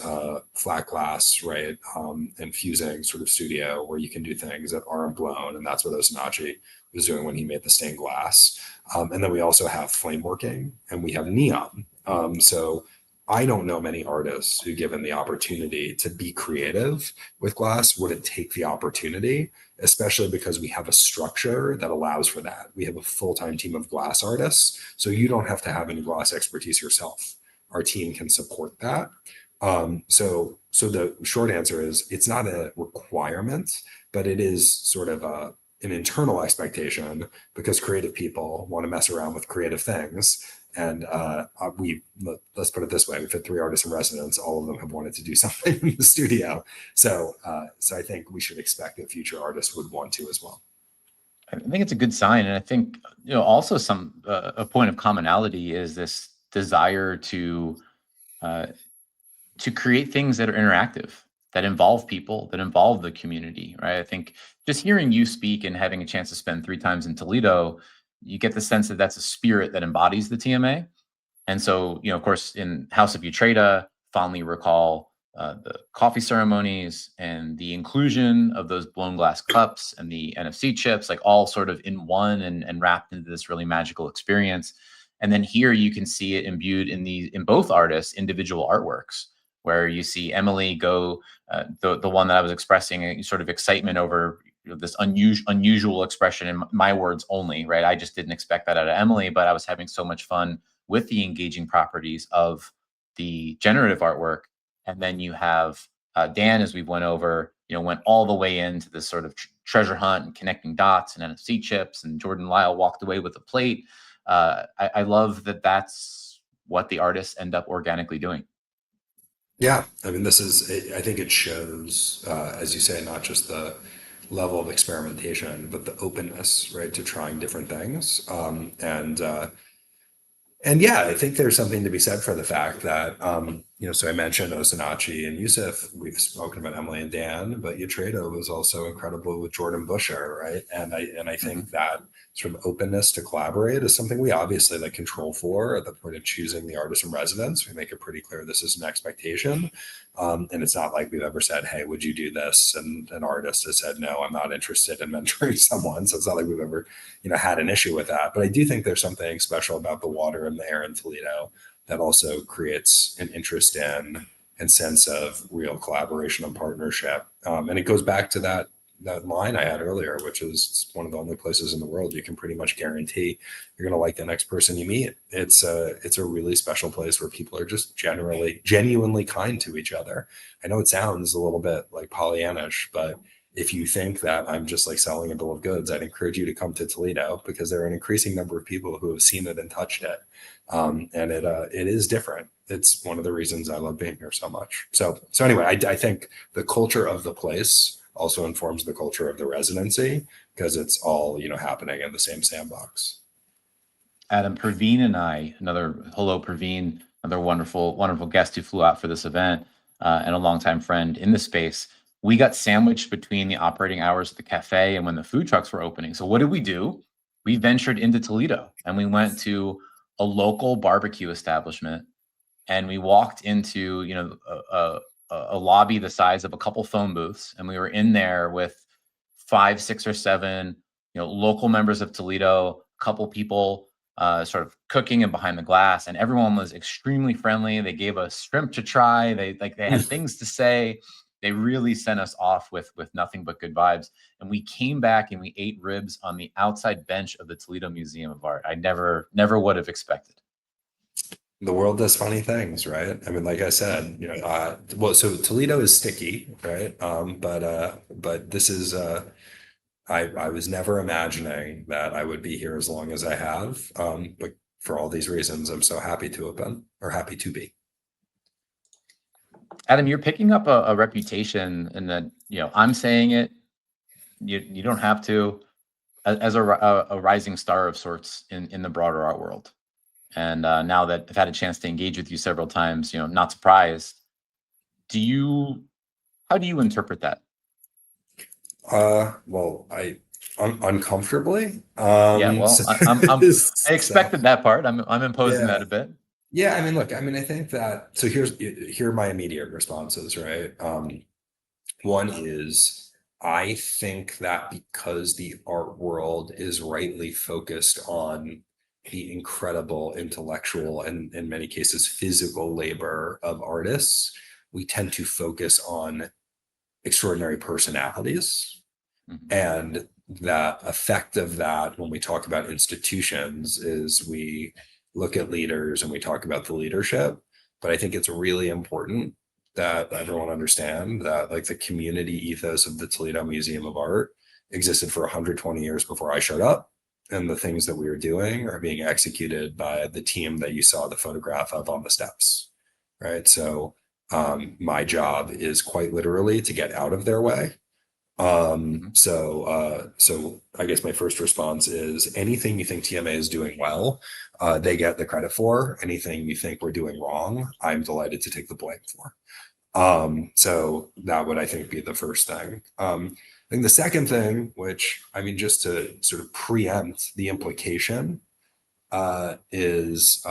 flat glass, right? And fusing sort of studio where you can do things that aren't blown. And that's what Osinachi was doing when he made the stained glass. And then we also have flame working, and we have neon. So I don't know many artists who, given the opportunity to be creative with glass, wouldn't take the opportunity, especially because we have a structure that allows for that. We have a full-time team of glass artists, so you don't have to have any glass expertise yourself. Our team can support that. So the short answer is it's not a requirement, but it is sort of an internal expectation because creative people want to mess around with creative things. And let's put it this way: we've had 3 artists in residence. All of them have wanted to do something in the studio. So I think we should expect that future artists would want to as well. I think it's a good sign, and I think also some a point of commonality is this desire uh, to create things that are interactive, that involve people, that involve the community, right? I think just hearing you speak and having a chance to spend 3 times in Toledo, you get the sense that that's a spirit that embodies the TMA. And so, of course, in House of Utrata, fondly recall the coffee ceremonies and the inclusion of those blown glass cups and the NFC chips, like all sort of in one and wrapped into this really magical experience. And then here you can see it imbued in both artists' individual artworks, where you see Emily go, the one that I was expressing sort of excitement over this unusual expression in my words only, right? I just didn't expect that out of Emily, but I was having so much fun with the engaging properties of the generative artwork. And then you have Dan, as we've went over, went all the way into this sort of treasure hunt and connecting dots and NFC chips. And Jordan Lyle walked away with a plate. I love that that's what the artists end up organically doing. Yeah, I mean, I think it shows, as you say, not just the level of experimentation, but the openness, right, to trying different things. And yeah, I think there's something to be said for the fact that, so I mentioned Osinachi and Yusuf. We've spoken about Emily and Dan, but Utrata was also incredible with Jordan Busher, right? And I think that sort of openness to collaborate is something we obviously like control for at the point of choosing the artist in residence. We make it pretty clear this is an expectation. And it's not like we've ever said, hey, would you do this? And an artist has said, no, I'm not interested in mentoring someone. So it's not like we've ever had an issue with that. But I do think there's something special about the water and the air in Toledo that also creates an interest in and sense of real collaboration and partnership. And it goes back to that line I had earlier, which is it's one of the only places in the world you can pretty much guarantee you're going to like the next person you meet. It's a really special place where people are just genuinely kind to each other. I know it sounds a little bit like Pollyannish, but if you think that I'm just like selling a bill of goods, I'd encourage you to come to Toledo because there are an increasing number of people who have seen it and touched it. And it is different. It's one of the reasons I love being here so much. So anyway, I think the culture of the place also informs the culture of the residency because it's all, happening in the same sandbox. Adam, Praveen and I, hello, Praveen, another wonderful, wonderful guest who flew out for this event and a longtime friend in the space. We got sandwiched between the operating hours of the cafe and when the food trucks were opening. So what did we do? We ventured into Toledo and we went to a local barbecue establishment and we walked into, a lobby the size of a couple phone booths. And we were in there with 5, 6, or 7, local members of Toledo, a couple people sort of cooking and behind the glass, and everyone was extremely friendly. They gave us shrimp to try. They had things to say. They really sent us off with nothing but good vibes. And we came back and we ate ribs on the outside bench of the Toledo Museum of Art. I never would have expected. The world does funny things, right? I mean, like I said, so Toledo is sticky, right? But this is I was never imagining that I would be here as long as I have. But for all these reasons, I'm so happy to have been or happy to be. Adam, you're picking up a reputation, and that I'm saying it. You don't have to, as a rising star of sorts in the broader art world. And now that I've had a chance to engage with you several times, not surprised. How do you interpret that? Well, uncomfortably. Yeah, well, I expected that part. I'm imposing that a bit. Yeah, I mean, look, I mean, I think that here are my immediate responses, right? One is I think that because the art world is rightly focused on the incredible intellectual and in many cases physical labor of artists, we tend to focus on extraordinary personalities. Mhm. And the effect of that when we talk about institutions is we look at leaders and we talk about the leadership. But I think it's really important that everyone understand that like the community ethos of the Toledo Museum of Art existed for 120 years before I showed up. And the things that we were doing are being executed by the team that you saw the photograph of on the steps. Right. So my job is quite literally to get out of their way. Mhm. So I guess my first response is anything you think TMA is doing well, they get the credit for. Anything you think we're doing wrong, I'm delighted to take the blame for. So that would, I think, be the first thing. I think the second thing, which I mean, just to sort of preempt the implication, is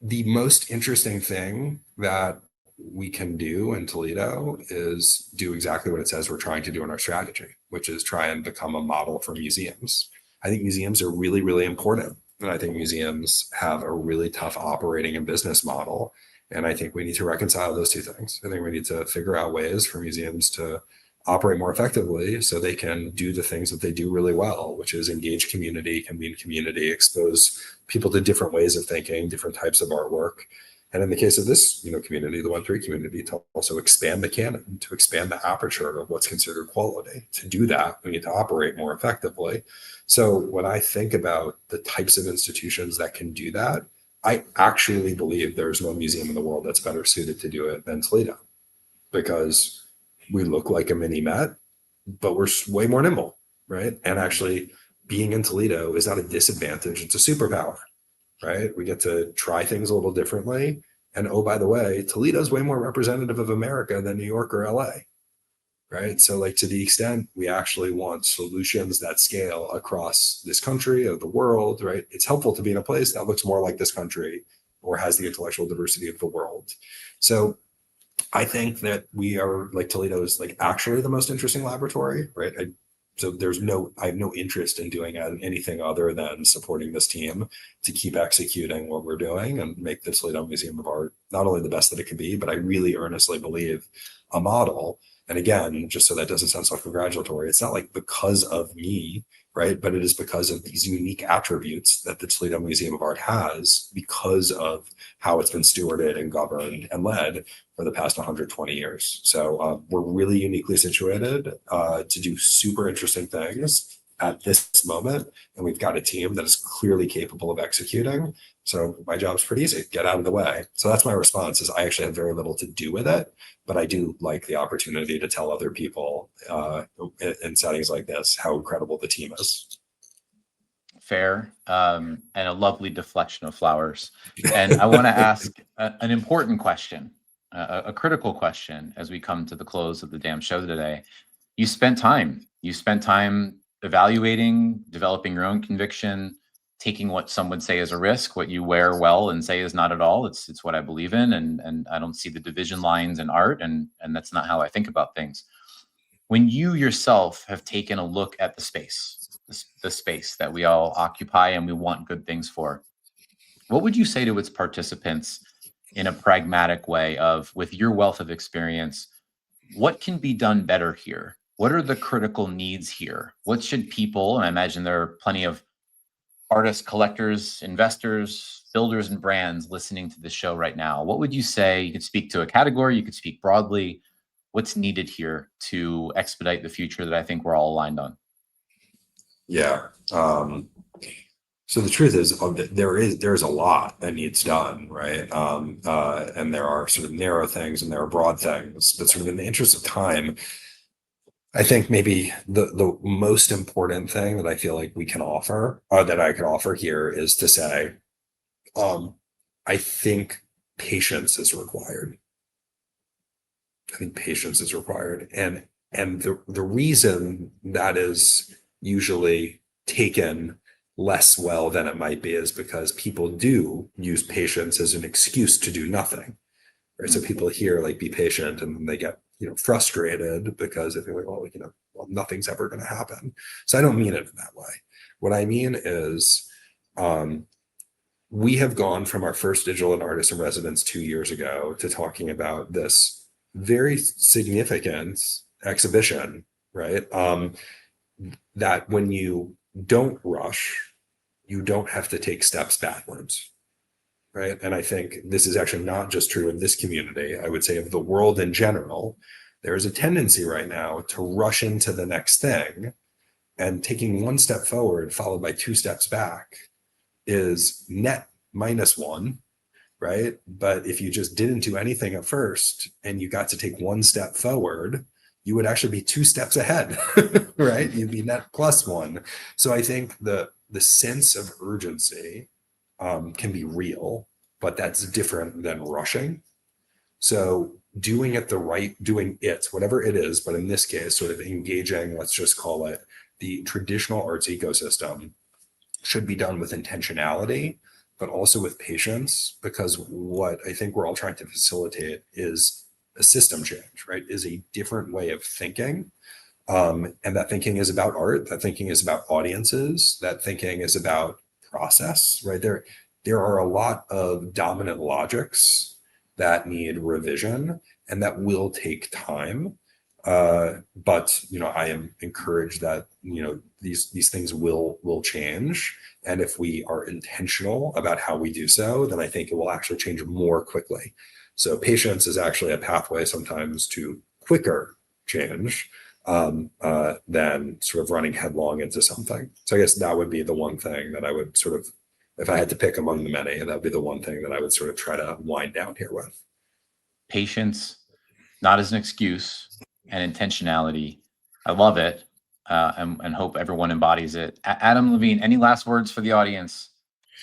the most interesting thing that we can do in Toledo is do exactly what it says we're trying to do in our strategy, which is try and become a model for museums. I think museums are really, really important. And I think museums have a really tough operating and business model. And I think we need to reconcile those two things. I think we need to figure out ways for museums to operate more effectively so they can do the things that they do really well, which is engage community, convene community, expose people to different ways of thinking, different types of artwork. And in the case of this, community, the Web3 community, to also expand the canon, to expand the aperture of what's considered quality. To do that, we need to operate more effectively. So when I think about the types of institutions that can do that, I actually believe there's no museum in the world that's better suited to do it than Toledo, because we look like a mini Met, but we're way more nimble, right? And actually, being in Toledo is not a disadvantage; it's a superpower, right? We get to try things a little differently. And oh, by the way, Toledo's way more representative of America than New York or LA, right? So, like, to the extent we actually want solutions that scale across this country or the world, right? It's helpful to be in a place that looks more like this country or has the intellectual diversity of the world. So, I think that we are like Toledo is like actually the most interesting laboratory, right? So I have no interest in doing anything other than supporting this team to keep executing what we're doing and make the Toledo Museum of Art not only the best that it can be, but I really earnestly believe a model. And again, just so that doesn't sound self-congratulatory, it's not like because of me, right? But it is because of these unique attributes that the Toledo Museum of Art has because of how it's been stewarded and governed and led for the past 120 years. So we're really uniquely situated to do super interesting things at this moment. And we've got a team that is clearly capable of executing. So my job's pretty easy, get out of the way. So that's my response is I actually have very little to do with it, but I do like the opportunity to tell other people in settings like this how incredible the team is. Fair, and a lovely deflection of flowers. And I want to ask an important question, a critical question as we come to the close of the damn show today. You spent time. You spent time evaluating, developing your own conviction, taking what some would say is a risk, what you wear well and say is not at all. It's what I believe in, and I don't see the division lines in art, and that's not how I think about things. When you yourself have taken a look at the space, the space that we all occupy and we want good things for, what would you say to its participants in a pragmatic way of, with your wealth of experience, what can be done better here? What are the critical needs here? What should people, and I imagine there are plenty of artists, collectors, investors, builders, and brands listening to the show right now, what would you say? You could speak to a category, you could speak broadly. What's needed here to expedite the future that I think we're all aligned on? Yeah. So the truth is there's a lot that needs done, right? And there are sort of narrow things and there are broad things, but sort of in the interest of time, I think maybe the most important thing that I feel like we can offer, or that I can offer here, is to say, um, I think patience is required. I think patience is required, and the reason that is usually taken less well than it might be is because people do use patience as an excuse to do nothing. Right. So people hear like be patient and then they get, frustrated because they think like, well, nothing's ever going to happen. So I don't mean it in that way. What I mean is, we have gone from our first digital and artist in residence 2 years ago to talking about this very significant exhibition, right? That when you don't rush, you don't have to take steps backwards, right? And I think this is actually not just true in this community. I would say of the world in general, there is a tendency right now to rush into the next thing, and taking one step forward followed by 2 steps back is net -1, right? But if you just didn't do anything at first and you got to take 1 step forward, you would actually be 2 steps ahead, right? You'd be net +1. So I think the sense of urgency can be real, but that's different than rushing. So doing it, whatever it is, but in this case, sort of engaging, let's just call it the traditional arts ecosystem, should be done with intentionality, but also with patience, because what I think we're all trying to facilitate is a system change, right? Is a different way of thinking. And that thinking is about art, that thinking is about audiences, that thinking is about process, right? There are a lot of dominant logics that need revision and that will take time. But I am encouraged that these things will change, and if we are intentional about how we do so, then I think it will actually change more quickly. So patience is actually a pathway sometimes to quicker change than sort of running headlong into something. So I guess that would be the one thing that I would sort of, if I had to pick among the many, that would be the one thing that I would sort of try to wind down here with. Patience, not as an excuse, and intentionality. I love it, and hope everyone embodies it. Adam Levine, any last words for the audience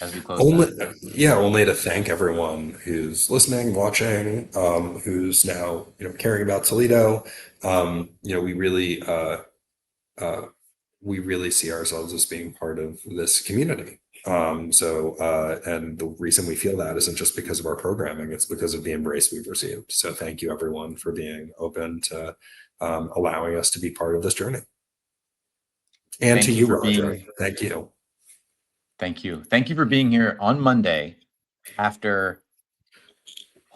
as we close Only to thank everyone who's listening, watching, who's now caring about Toledo. We really see ourselves as being part of this community. And the reason we feel that isn't just because of our programming, it's because of the embrace we've received. So thank you everyone for being open to allowing us to be part of this journey. And Thank to you you, for Roger. Thank you. Thank you. Thank you for being here on Monday after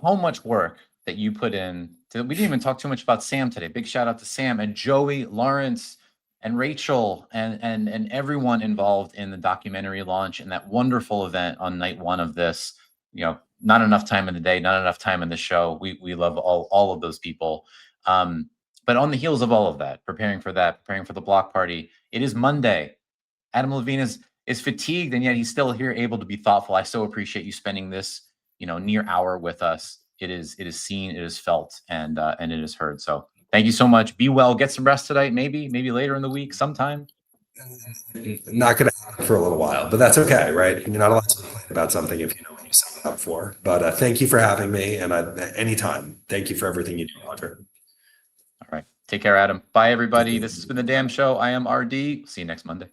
how much work that you put in. We didn't even talk too much about Sam today. Big shout out to Sam and Joey, Lawrence, and Rachel, and everyone involved in the documentary launch and that wonderful event on night 1 of this. Not enough time in the day, not enough time in the show. We love all of those people. But on the heels of all of that, preparing for the block party, it is Monday. Adam Levine is fatigued, and yet he's still here, able to be thoughtful. I so appreciate you spending this near hour with us. It is seen, it is felt, and it is heard. So thank you so much. Be well. Get some rest tonight. Maybe later in the week, sometime. Not going to happen for a little while, but that's okay, right? You're not allowed to complain about something if you know what you signed up for. But thank you for having me, and anytime. Thank you for everything you do, Roger. All right. Take care, Adam. Bye, everybody. This has been The Damn Show. I am RD. See you next Monday.